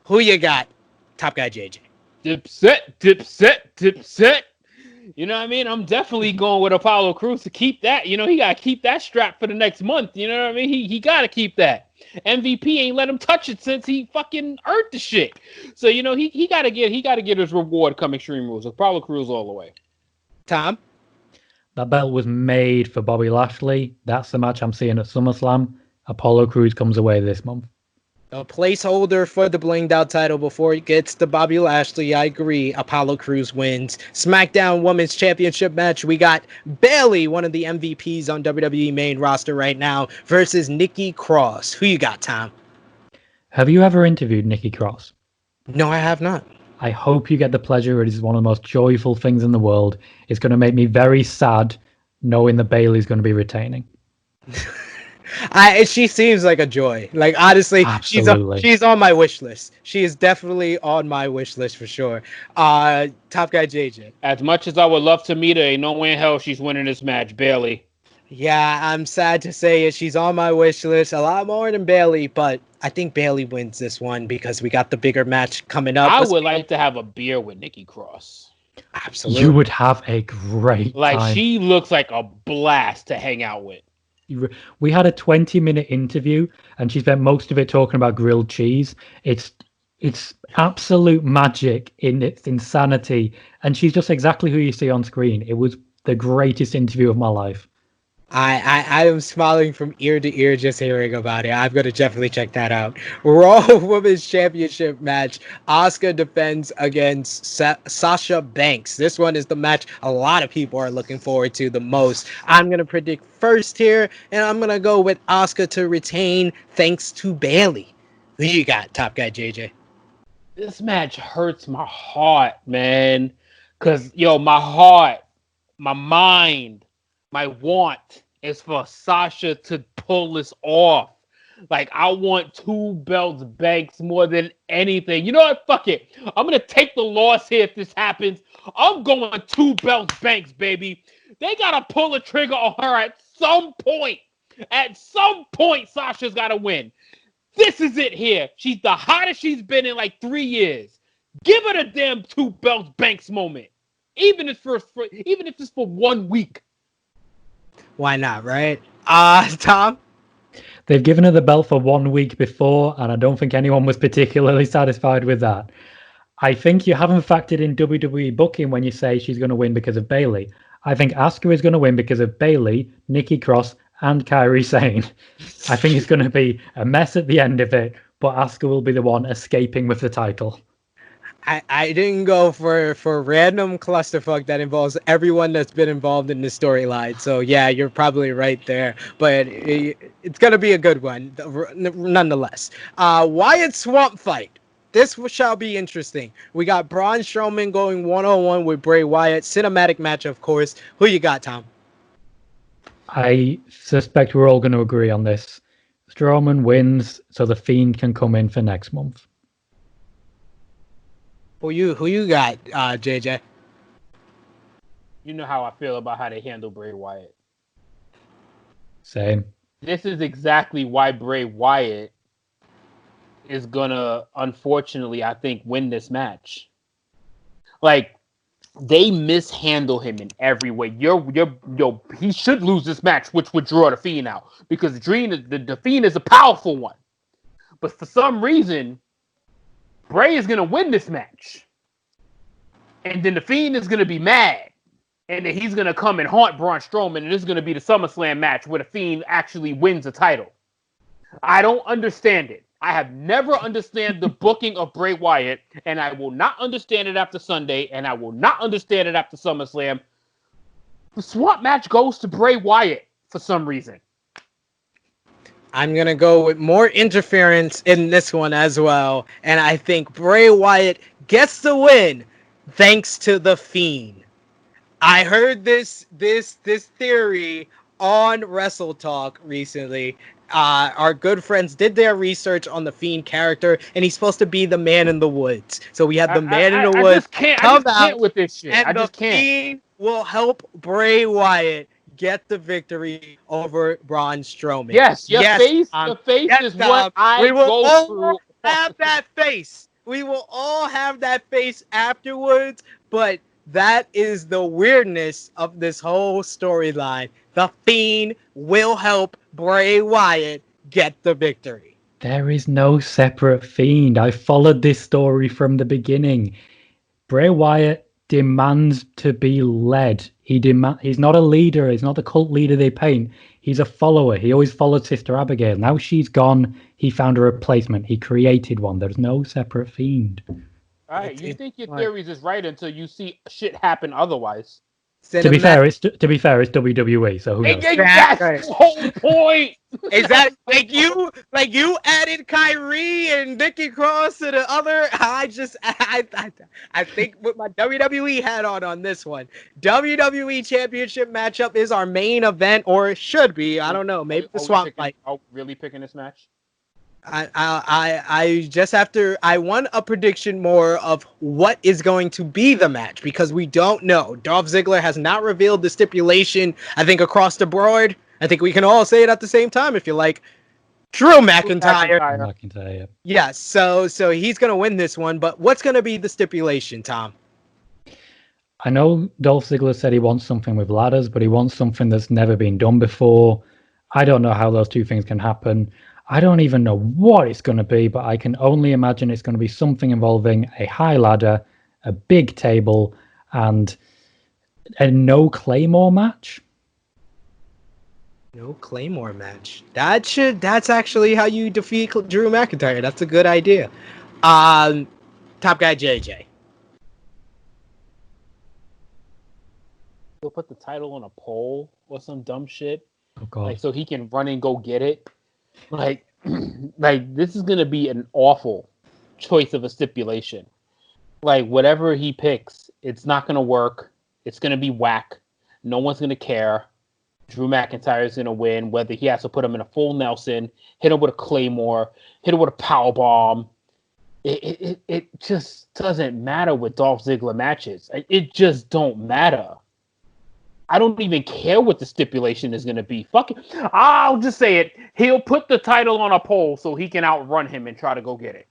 Speaker 1: Who you got, Top Guy JJ?
Speaker 2: Dipset. You know what I mean? I'm definitely going with Apollo Crews to keep that. He got to keep that strap for the next month. You know what I mean? He got to keep that. MVP ain't let him touch it since he fucking earned the shit. So, he got to get his reward come Extreme Rules. Apollo Crews all the way.
Speaker 1: Tom?
Speaker 3: That belt was made for Bobby Lashley. That's the match I'm seeing at SummerSlam. Apollo Crews comes away this month.
Speaker 1: A placeholder for the blinged out title before it gets to Bobby Lashley. I agree. Apollo Crews wins. SmackDown Women's Championship match. We got Bayley, one of the MVPs on WWE main roster right now, versus Nikki Cross. Who you got, Tom?
Speaker 3: Have you ever interviewed Nikki Cross?
Speaker 1: No, I have not.
Speaker 3: I hope you get the pleasure. It is one of the most joyful things in the world. It's going to make me very sad knowing that Bayley's going to be retaining.
Speaker 1: She seems like a joy. Like, honestly,
Speaker 3: absolutely.
Speaker 1: She's on my wish list. She is definitely on my wish list for sure. Top Guy JJ.
Speaker 2: As much as I would love to meet her, ain't no way in hell she's winning this match, Bayley.
Speaker 1: Yeah, I'm sad to say it. She's on my wish list a lot more than Bailey, but I think Bailey wins this one because we got the bigger match coming up.
Speaker 2: I would like to have a beer with Nikki Cross.
Speaker 1: Absolutely.
Speaker 3: You would have a great
Speaker 2: Like,
Speaker 3: time.
Speaker 2: she looks like a blast to hang out with.
Speaker 3: We had a 20-minute interview, and she spent most of it talking about grilled cheese. It's absolute magic in its insanity, and she's just exactly who you see on screen. It was the greatest interview of my life.
Speaker 1: I am smiling from ear to ear just hearing about it. I'm going to definitely check that out. Raw Women's Championship match. Asuka defends against Sasha Banks. This one is the match a lot of people are looking forward to the most. I'm going to predict first here, and I'm going to go with Asuka to retain thanks to Bailey. Who you got, Top Guy JJ?
Speaker 2: This match hurts my heart, man. Because, my heart, my mind, my want is for Sasha to pull this off. Like, I want 2 belts Banks more than anything. You know what? Fuck it. I'm going to take the loss here if this happens. I'm going 2 belts Banks, baby. They got to pull a trigger on her at some point. At some point, Sasha's got to win. This is it here. She's the hottest she's been in like 3 years. Give her the damn 2 belts Banks moment. Even if it's for 1 week.
Speaker 1: Why not, right? Tom?
Speaker 3: They've given her the belt for 1 week before, and I don't think anyone was particularly satisfied with that. I think you haven't factored in WWE booking when you say she's going to win because of Bailey. I think Asuka is going to win because of Bailey, Nikki Cross, and Kairi Sane. I think it's going to be a mess at the end of it, but Asuka will be the one escaping with the title.
Speaker 1: I didn't go for random clusterfuck that involves everyone that's been involved in the storyline. So yeah, you're probably right there. But it's gonna be a good one, nonetheless. Wyatt Swamp fight. This shall be interesting. We got Braun Strowman going 1-on-1 with Bray Wyatt. Cinematic match, of course. Who you got, Tom?
Speaker 3: I suspect we're all going to agree on this. Strowman wins, so the Fiend can come in for next month.
Speaker 1: Who you got, JJ?
Speaker 2: You know how I feel about how they handle Bray Wyatt.
Speaker 3: Same.
Speaker 2: This is exactly why Bray Wyatt is gonna, unfortunately, I think, win this match. Like, they mishandle him in every way. He should lose this match, which would draw the Fiend out, because the Fiend is a powerful one. But for some reason, Bray is gonna win this match, and then the Fiend is gonna be mad, and then he's gonna come and haunt Braun Strowman, and this is gonna be the SummerSlam match where the Fiend actually wins the title. I don't understand it. I have never understood the booking of Bray Wyatt, and I will not understand it after Sunday, and I will not understand it after SummerSlam. The swamp match goes to Bray Wyatt for some reason.
Speaker 1: I'm going to go with more interference in this one as well. And I think Bray Wyatt gets the win thanks to the Fiend. I heard this theory on Wrestle Talk recently. Our good friends did their research on the Fiend character, and he's supposed to be the man in the woods. So we have the man in the woods
Speaker 2: I just can't with this shit.
Speaker 1: and
Speaker 2: I just can't.
Speaker 1: Fiend will help Bray Wyatt get the victory over Braun Strowman.
Speaker 2: Yes, your face is what I go through.
Speaker 1: Have that face. We will all have that face afterwards, but that is the weirdness of this whole storyline. The Fiend will help Bray Wyatt get the victory.
Speaker 3: There is no separate Fiend. I followed this story from the beginning. Bray Wyatt demands to be led. He's not a leader. He's not the cult leader they paint. He's a follower. He always followed Sister Abigail. Now she's gone. He found a replacement. He created one. There's no separate Fiend.
Speaker 2: All right, you think your theories is right until you see shit happen otherwise.
Speaker 3: To be fair, it's WWE, so who knows?
Speaker 2: That's the whole point.
Speaker 1: Is that like you added Kyrie and Nikki Cross to the other? I think with my WWE hat on this one, WWE Championship matchup is our main event, or it should be. I don't know. Maybe the swamp fight.
Speaker 2: Oh, really picking this match?
Speaker 1: I just have to. I want a prediction more of what is going to be the match because we don't know. Dolph Ziggler has not revealed the stipulation. I think across the board. I think we can all say it at the same time if you like. Drew McIntyre.
Speaker 3: McIntyre, yeah.
Speaker 1: Yes. So he's gonna win this one. But what's gonna be the stipulation, Tom?
Speaker 3: I know Dolph Ziggler said he wants something with ladders, but he wants something that's never been done before. I don't know how those two things can happen. I don't even know what it's going to be, but I can only imagine it's going to be something involving a high ladder, a big table, and a no Claymore match.
Speaker 1: No Claymore match. That's actually how you defeat Drew McIntyre. That's a good idea. Top guy JJ.
Speaker 2: He'll put the title on a pole or some dumb shit.
Speaker 3: Oh God.
Speaker 2: Like so he can run and go get it. Like like this is gonna be an awful choice of a stipulation. Like whatever he picks, it's not gonna work. It's gonna be whack. No one's gonna care. Drew McIntyre is gonna win, whether he has to put him in a full Nelson, hit him with a Claymore, hit him with a powerbomb. It just doesn't matter with Dolph Ziggler matches. It just don't matter. I don't even care what the stipulation is going to be. Fuck it. I'll just say it. He'll put the title on a pole so he can outrun him and try to go get it.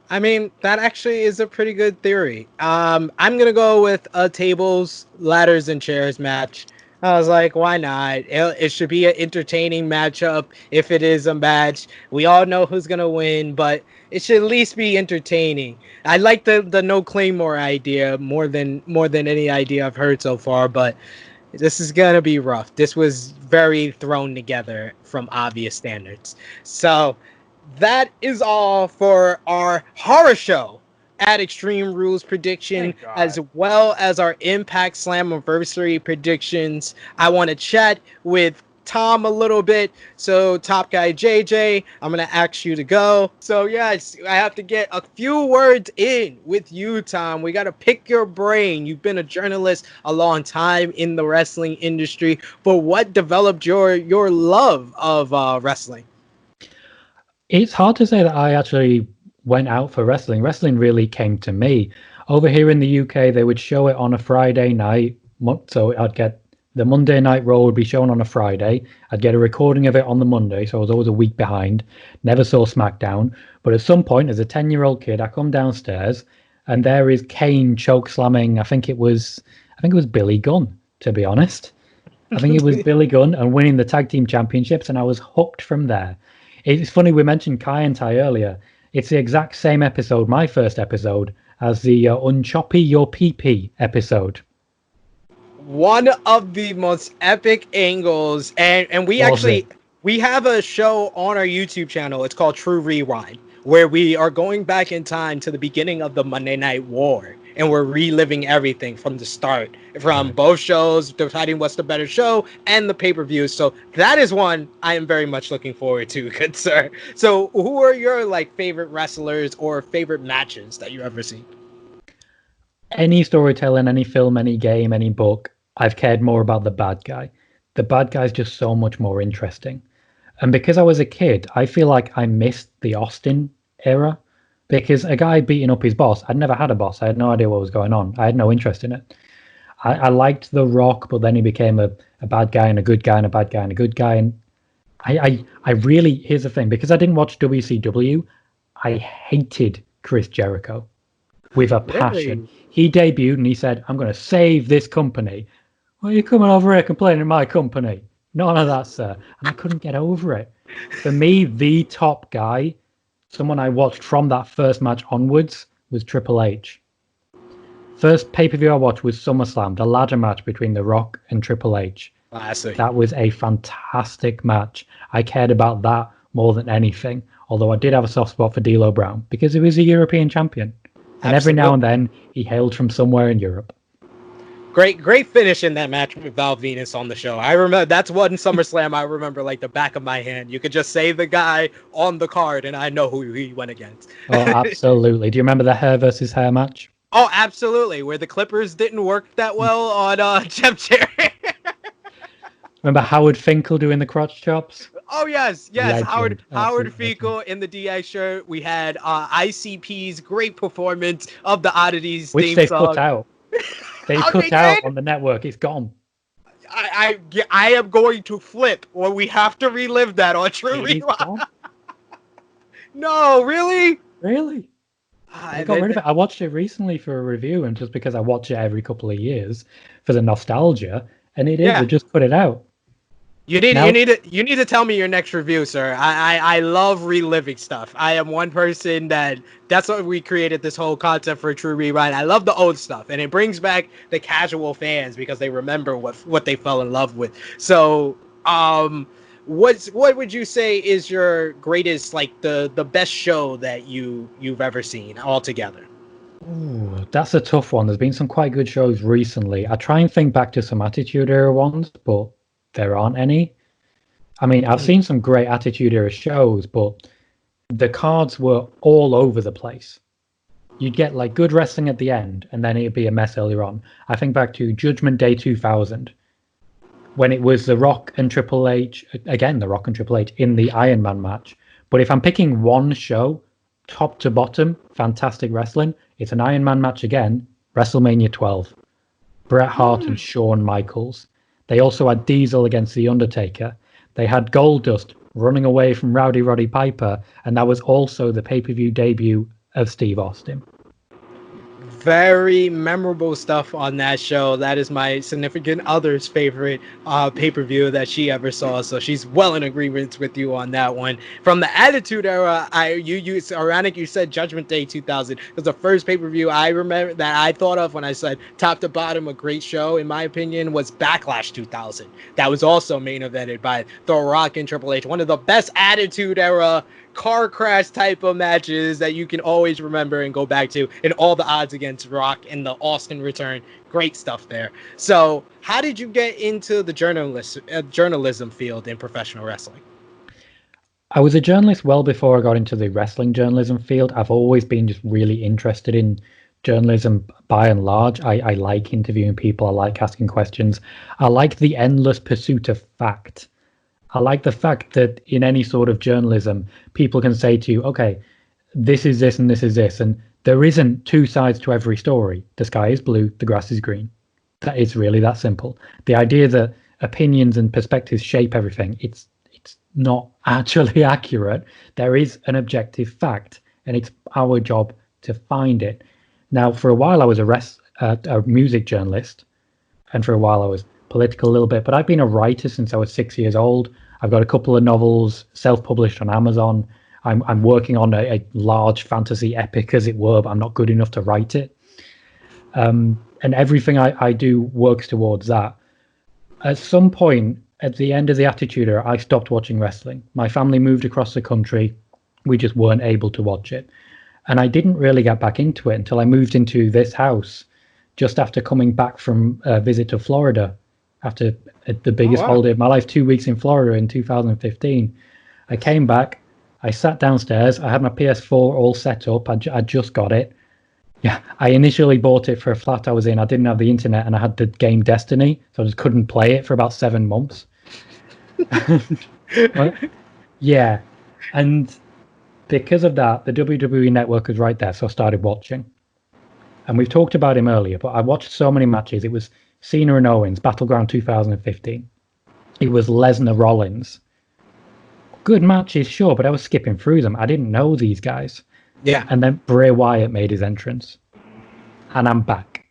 Speaker 1: I mean, that actually is a pretty good theory. I'm going to go with a tables, ladders, and chairs match. I was like, why not? It should be an entertaining matchup if it is a match. We all know who's going to win, but it should at least be entertaining. I like the no Claymore idea more than any idea I've heard so far, but this is going to be rough. This was very thrown together from obvious standards. So that is all for our horror show at Extreme Rules prediction, as well as our Impact Slammiversary predictions. I want to chat with Tom a little bit. So top guy JJ, I'm going to ask you to go. So yes, I have to get a few words in with you, Tom. We got to pick your brain. You've been a journalist a long time in the wrestling industry, but what developed your love of wrestling?
Speaker 3: It's hard to say that I actually went out for wrestling. Wrestling really came to me. Over here in the UK, they would show it on a Friday night. So I'd get the Monday Night Raw would be shown on a Friday. I'd get a recording of it on the Monday, so I was always a week behind. Never saw SmackDown. But at some point, as a 10-year-old kid, I come downstairs, and there is Kane choke slamming. I think it was Billy Gunn, to be honest. I think it was Billy Gunn and winning the tag team championships, and I was hooked from there. It's funny, we mentioned Kai and Tai earlier. It's the exact same episode, my first episode, as the Unchoppy Your PP episode.
Speaker 1: One of the most epic angles, and we have a show on our YouTube channel. It's called True Rewind, where we are going back in time to the beginning of the Monday Night War, and we're reliving everything from the start, from both shows, deciding what's the better show, and the pay-per-views. So that is one I am very much looking forward to, good sir. So who are your favorite wrestlers or favorite matches that you ever seen?
Speaker 3: Any storytelling, any film, any game, any book, I've cared more about the bad guy. The bad guy's just so much more interesting. And because I was a kid, I feel like I missed the Austin era. Because a guy beating up his boss, I'd never had a boss. I had no idea what was going on. I had no interest in it. I liked The Rock, but then he became a bad guy and a good guy and a bad guy and a good guy. And I really, here's the thing, because I didn't watch WCW, I hated Chris Jericho with a passion. Really? He debuted and he said, I'm going to save this company. Well, you're coming over here complaining my company. None of that, sir. And I couldn't get over it. For me, the top guy, someone I watched from that first match onwards, was Triple H. First pay-per-view I watched was SummerSlam, the ladder match between The Rock and Triple H.
Speaker 1: Classic.
Speaker 3: That was a fantastic match. I cared about that more than anything, although I did have a soft spot for D'Lo Brown because he was a European champion. And every now and then, he hailed from somewhere in Europe.
Speaker 1: Great finish in that match with Val Venus on the show. I remember that's one SummerSlam I remember like the back of my hand. You could just say the guy on the card and I know who he went against.
Speaker 3: Oh, absolutely. Do you remember the hair versus hair match?
Speaker 1: Oh, absolutely. Where the Clippers didn't work that well on Jeff Jarrett.
Speaker 3: Remember Howard Finkel doing the crotch chops?
Speaker 1: Oh yes, yes.
Speaker 3: Legend.
Speaker 1: Howard
Speaker 3: Absolute legend.
Speaker 1: Fecal in the DX shirt. We had ICP's great performance of the Oddities
Speaker 3: Which
Speaker 1: theme
Speaker 3: they've cut
Speaker 1: song.
Speaker 3: out. They
Speaker 1: Oh, they
Speaker 3: cut out
Speaker 1: did.
Speaker 3: on the network. It's gone.
Speaker 1: I am going to flip, or we have to relive that on True
Speaker 3: It is
Speaker 1: Rewind.
Speaker 3: gone.
Speaker 1: No, really?
Speaker 3: Really? They got rid of it. I watched it recently for a review, and just because I watch it every couple of years for the nostalgia, and it is.
Speaker 1: Yeah.
Speaker 3: They just cut it out.
Speaker 1: You need
Speaker 3: Now-
Speaker 1: you need to tell me your next review, sir. I love reliving stuff. I am one person that's what we created this whole concept for True Rewind. I love the old stuff, and it brings back the casual fans because they remember what they fell in love with. So, what would you say is your greatest, like the best show that you've ever seen altogether?
Speaker 3: Ooh, that's a tough one. There's been some quite good shows recently. I try and think back to some Attitude Era ones, but there aren't any. I mean, I've seen some great Attitude Era shows, but the cards were all over the place. You'd get like good wrestling at the end, and then it'd be a mess earlier on. I think back to Judgment Day 2000, when it was The Rock and Triple H, again, The Rock and Triple H in the Iron Man match. But if I'm picking one show, top to bottom, fantastic wrestling, it's an Iron Man match again, WrestleMania 12. Bret Hart and Shawn Michaels. They also had Diesel against The Undertaker. They had Goldust running away from Rowdy Roddy Piper, and that was also the pay-per-view debut of Steve Austin.
Speaker 1: Very memorable stuff on that show. That is my significant other's favorite pay-per-view that she ever saw. So she's well in agreement with you on that one. From the Attitude Era, it's ironic you said Judgment Day 2000 because the first pay-per-view I remember that I thought of when I said top to bottom a great show in my opinion was Backlash 2000. That was also main evented by The Rock and Triple H. One of the best Attitude Era car crash type of matches that you can always remember and go back to, and all the odds against Rock and the Austin return. Great stuff there. So how did you get into the journalism field in professional wrestling?
Speaker 3: I was a journalist well before I got into the wrestling journalism field. I've always been just really interested in journalism by and large. I like interviewing people. I like asking questions. I like the endless pursuit of fact. I like the fact that in any sort of journalism, people can say to you, okay, this is this and this is this. And there isn't two sides to every story. The sky is blue, the grass is green. That is really that simple. The idea that opinions and perspectives shape everything, it's not actually accurate. There is an objective fact, and it's our job to find it. Now, for a while, I was a music journalist, and for a while, I was political a little bit, but I've been a writer since I was 6 years old. I've got a couple of novels self-published on Amazon. I'm working on a large fantasy epic, as it were, but I'm not good enough to write it. And everything I do works towards that. At some point, at the end of the Attitude Era, I stopped watching wrestling. My family moved across the country. We just weren't able to watch it. And I didn't really get back into it until I moved into this house just after coming back from a visit to Florida. After the biggest holiday of my life, 2 weeks in Florida in 2015. I came back, I sat downstairs, I had my PS4 all set up, I just got it. Yeah, I initially bought it for a flat I was in. I didn't have the internet, and I had the game Destiny, so I just couldn't play it for about 7 months. Yeah, and because of that, the WWE Network was right there, so I started watching. And we've talked about him earlier, but I watched so many matches. It was Cena and Owens, Battleground 2015. It was Lesnar Rollins. Good matches, sure, but I was skipping through them. I didn't know these guys.
Speaker 1: Yeah.
Speaker 3: And then Bray Wyatt made his entrance. And I'm back.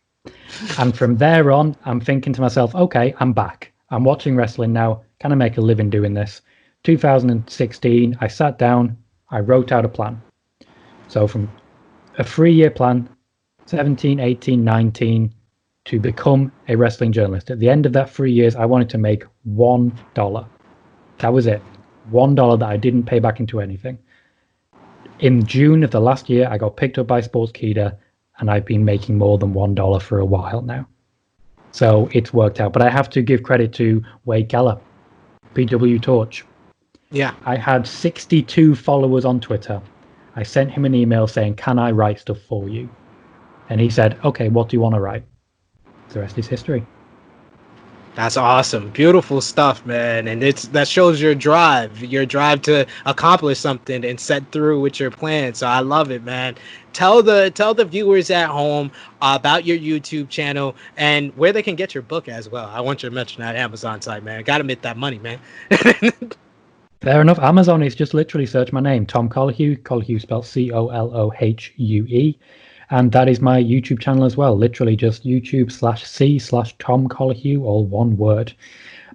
Speaker 3: And from there on, I'm thinking to myself, okay, I'm back. I'm watching wrestling now. Can I make a living doing this? 2016, I sat down, I wrote out a plan. So from a 3-year plan, 17, 18, 19, to become a wrestling journalist. At the end of that 3 years, I wanted to make $1. That was it. $1 that I didn't pay back into anything. In June of the last year, I got picked up by Sportskeeda, and I've been making more than $1 for a while now. So it's worked out. But I have to give credit to Wade Keller, PWTorch.
Speaker 1: Yeah.
Speaker 3: I had 62 followers on Twitter. I sent him an email saying, can I write stuff for you? And he said, okay, what do you want to write? The rest is history.
Speaker 1: That's awesome. Beautiful stuff, man. And that shows your drive to accomplish something and set through with your plan. So I love it, man. Tell the viewers at home about your YouTube channel and where they can get your book as well. I want you to mention that Amazon site, man. Got to make that money, man.
Speaker 3: Fair enough. Amazon is just literally search my name, Tom Colohue. Colohue spelled Colohue. And that is my YouTube channel as well. Literally just YouTube/C/Tom Colohue, all one word.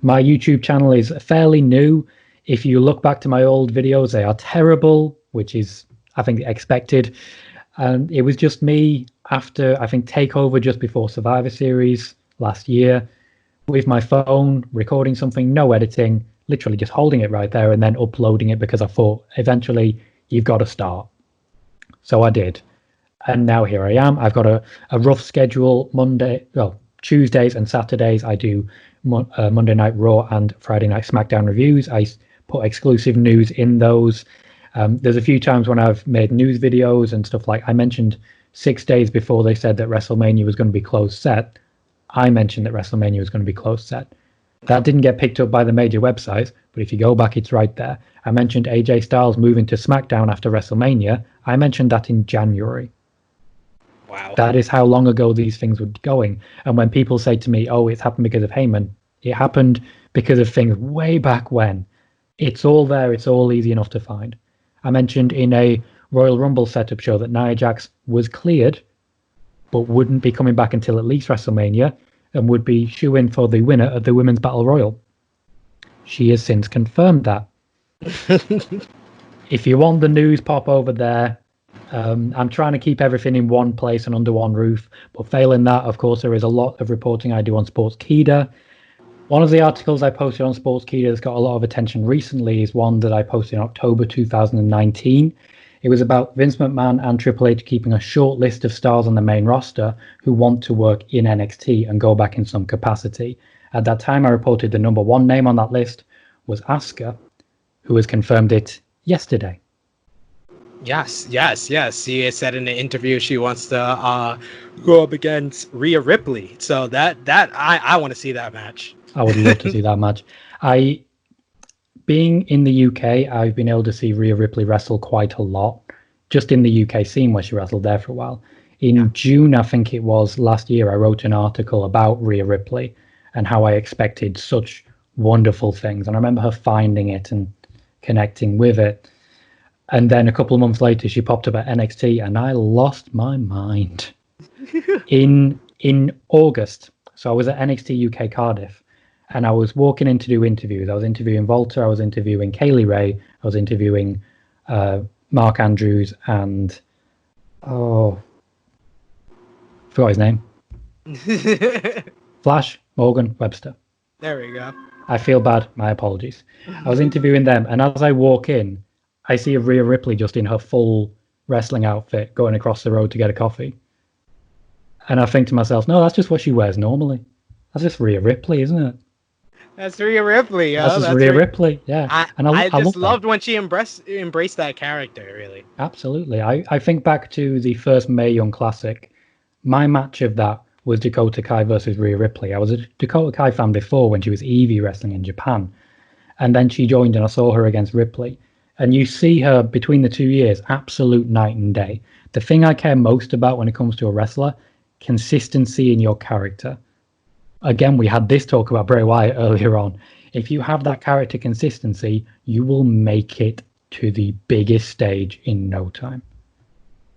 Speaker 3: My YouTube channel is fairly new. If you look back to my old videos, they are terrible, which is, I think, expected. And it was just me after, I think, TakeOver just before Survivor Series last year with my phone, recording something, no editing, literally just holding it right there and then uploading it because I thought eventually you've got to start. So I did. And now here I am. I've got a rough schedule. Tuesdays and Saturdays I do Monday Night Raw and Friday Night SmackDown reviews. I put exclusive news in those. There's a few times when I've made news videos and stuff like I mentioned 6 days before they said that WrestleMania was going to be closed set. I mentioned that WrestleMania was going to be closed set. That didn't get picked up by the major websites, but if you go back, it's right there. I mentioned AJ Styles moving to SmackDown after WrestleMania. I mentioned that in January.
Speaker 1: Wow.
Speaker 3: That is how long ago these things were going. And when people say to me, oh, it's happened because of Heyman, it happened because of things way back when. It's all there. It's all easy enough to find. I mentioned in a Royal Rumble setup show that Nia Jax was cleared, but wouldn't be coming back until at least WrestleMania and would be shoo-in for the winner of the Women's Battle Royal. She has since confirmed that. If you want the news, pop over there. I'm trying to keep everything in one place and under one roof, but failing that, of course, there is a lot of reporting I do on Sportskeeda. One of the articles I posted on Sportskeeda that's got a lot of attention recently is one that I posted in October 2019. It was about Vince McMahon and Triple H keeping a short list of stars on the main roster who want to work in NXT and go back in some capacity. At that time, I reported the number one name on that list was Asuka, who has confirmed it yesterday.
Speaker 1: Yes. She has said in the interview she wants to go up against Rhea Ripley. So that I want to see that match.
Speaker 3: I would love to see that match. Being in the UK, I've been able to see Rhea Ripley wrestle quite a lot, just in the UK scene where she wrestled there for a while. In June, I think it was last year, I wrote an article about Rhea Ripley and how I expected such wonderful things. And I remember her finding it and connecting with it. And then a couple of months later, she popped up at NXT, and I lost my mind. In August, so I was at NXT UK Cardiff, and I was walking in to do interviews. I was interviewing Volta, I was interviewing Kaylee Ray, I was interviewing Mark Andrews, and forgot his name. Flash Morgan Webster.
Speaker 1: There we go.
Speaker 3: I feel bad. My apologies. I was interviewing them, and as I walk in, I see a Rhea Ripley just in her full wrestling outfit going across the road to get a coffee. And I think to myself, no, that's just what she wears normally. That's just Rhea Ripley, isn't it?
Speaker 1: That's Rhea Ripley.
Speaker 3: That's just Rhea Ripley, yeah.
Speaker 1: I just loved when she embraced that character, really.
Speaker 3: Absolutely. I think back to the first Mae Young Classic. My match of that was Dakota Kai versus Rhea Ripley. I was a Dakota Kai fan before when she was Evie wrestling in Japan. And then she joined and I saw her against Ripley. And you see her between the 2 years, absolute night and day. The thing I care most about when it comes to a wrestler, consistency in your character. Again, we had this talk about Bray Wyatt earlier on. If you have that character consistency, you will make it to the biggest stage in no time.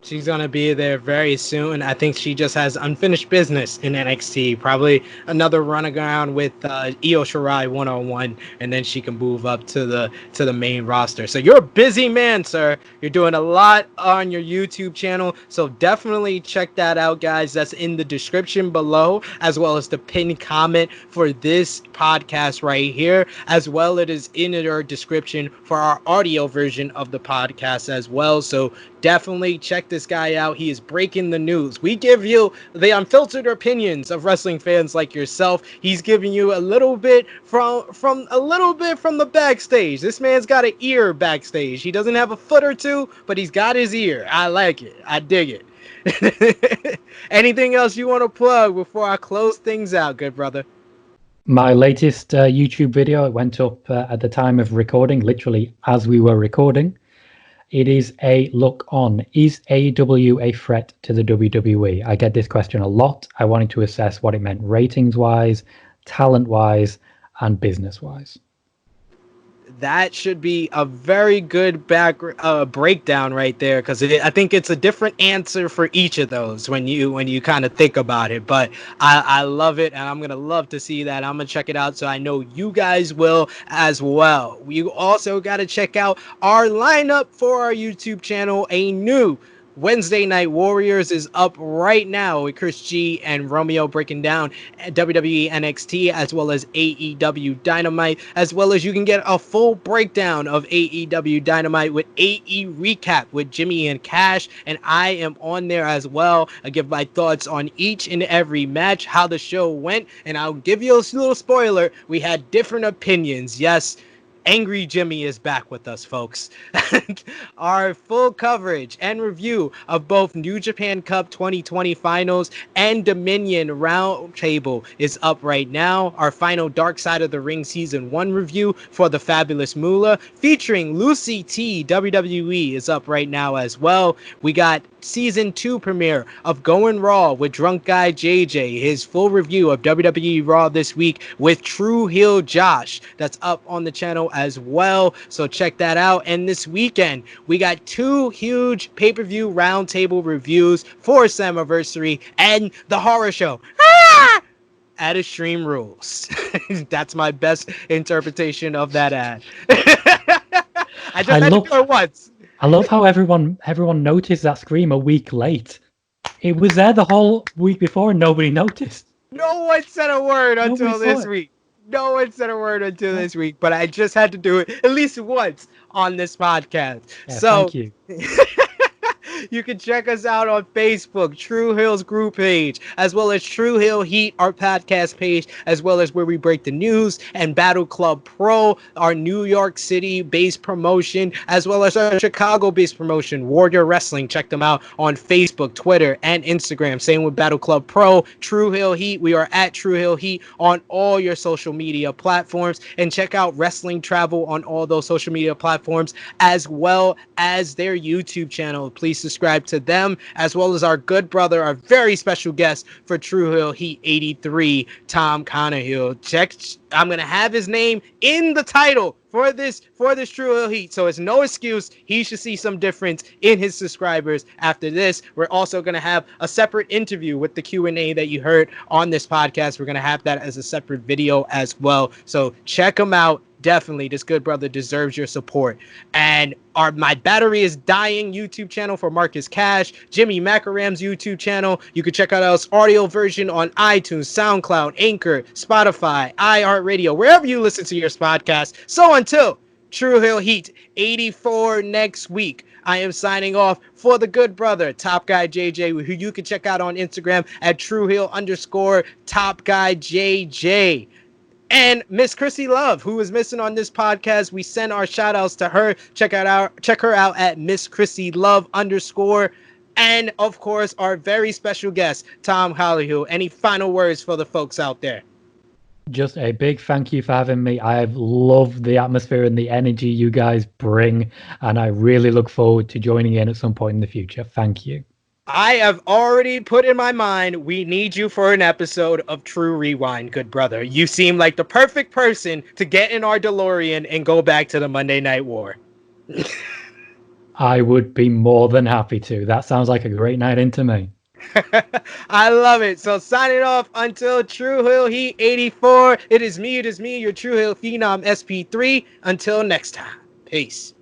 Speaker 1: She's going to be there very soon. I think she just has unfinished business in NXT. Probably another run around with Io Shirai 101, and then she can move up to the main roster. So you're a busy man, sir. You're doing a lot on your YouTube channel. So definitely check that out, guys. That's in the description below, as well as the pinned comment for this podcast right here, as well it is in our description for our audio version of the podcast as well. So definitely check this guy out. He is breaking the news. We give you the unfiltered opinions of wrestling fans like yourself. He's giving you a little bit from the backstage. This man's got an ear backstage. He doesn't have a foot or two, but he's got his ear. I like it. I dig it. Anything else you want to plug before I close things out, good brother?
Speaker 3: My latest YouTube video, it went up at the time of recording, literally as we were recording. It is a look on, is AEW a threat to the WWE? I get this question a lot. I wanted to assess what it meant ratings-wise, talent-wise, and business-wise.
Speaker 1: That should be a very good breakdown right there, because I think it's a different answer for each of those when you kind of think about it. But I love it, and I'm gonna love to see that. I'm gonna check it out, so I know you guys will as well. You also got to check out our lineup for our YouTube channel. A new Wednesday Night Warriors is up right now with Chris G and Romeo breaking down WWE NXT as well as AEW Dynamite, as well as you can get a full breakdown of AEW Dynamite with AE Recap with Jimmy and Cash, and I am on there as well. I give my thoughts on each and every match, how the show went, and I'll give you a little spoiler. We had different opinions. Yes, Angry Jimmy is back with us, folks. Our full coverage and review of both New Japan Cup 2020 finals and Dominion Roundtable is up right now. Our final Dark Side of the Ring Season 1 review for the Fabulous Moolah featuring Lucy T WWE is up right now as well. We got Season 2 premiere of Going Raw with Drunk Guy JJ, his full review of WWE Raw this week with Tru Heel Josh. That's up on the channel as well, so check that out. And this weekend, we got 2 huge pay-per-view roundtable reviews for Slammiversary and the horror show. At Extreme Rules. That's my best interpretation of that ad. I just had to do it once.
Speaker 3: I love how everyone noticed that scream a week late. It was there the whole week before and nobody noticed.
Speaker 1: No one said a word until this week. No one said a word until this week, but I just had to do it at least once on this podcast.
Speaker 3: Yeah,
Speaker 1: so
Speaker 3: thank you.
Speaker 1: You can check us out on Facebook, Tru Heel's group page, as well as Tru Heel Heat, our podcast page, as well as where we break the news, and Battle Club Pro, our New York City-based promotion, as well as our Chicago-based promotion, Warrior Wrestling. Check them out on Facebook, Twitter, and Instagram. Same with Battle Club Pro, Tru Heel Heat. We are at Tru Heel Heat on all your social media platforms, and check out Wrestling Travel on all those social media platforms, as well as their YouTube channel. Please subscribe to them, as well as our good brother, our very special guest for Tru Heel Heat 83, Tom Colohue. I'm gonna have his name in the title for this Tru Heel Heat, so it's no excuse. He should see some difference in his subscribers after this. We're also gonna have a separate interview with the Q&A that you heard on this podcast. We're gonna have that as a separate video as well, so check him out. Definitely, this good brother deserves your support. And My Battery is Dying YouTube channel for Marcus Cash, Jimmy Macaram's YouTube channel. You can check out our audio version on iTunes, SoundCloud, Anchor, Spotify, iHeartRadio, wherever you listen to your podcast. So until Tru Heel Heat 84 next week, I am signing off for the good brother, Top Guy JJ, who you can check out on Instagram at TruHeel_Top Guy JJ. And Miss Krssi Luv, who is missing on this podcast, we send our shout outs to her. Check her out at Miss Krssi Luv_. And of course, our very special guest, Tom Colohue. Any final words for the folks out there?
Speaker 3: Just a big thank you for having me. I've loved the atmosphere and the energy you guys bring, and I really look forward to joining in at some point in the future. Thank you.
Speaker 1: I have already put in my mind, we need you for an episode of True Rewind, good brother. You seem like the perfect person to get in our DeLorean and go back to the Monday Night War.
Speaker 3: I would be more than happy to. That sounds like a great night in to me.
Speaker 1: I love it. So signing off until Tru Heel Heat 84. It is me, your Tru Heel Phenom SP3. Until next time. Peace.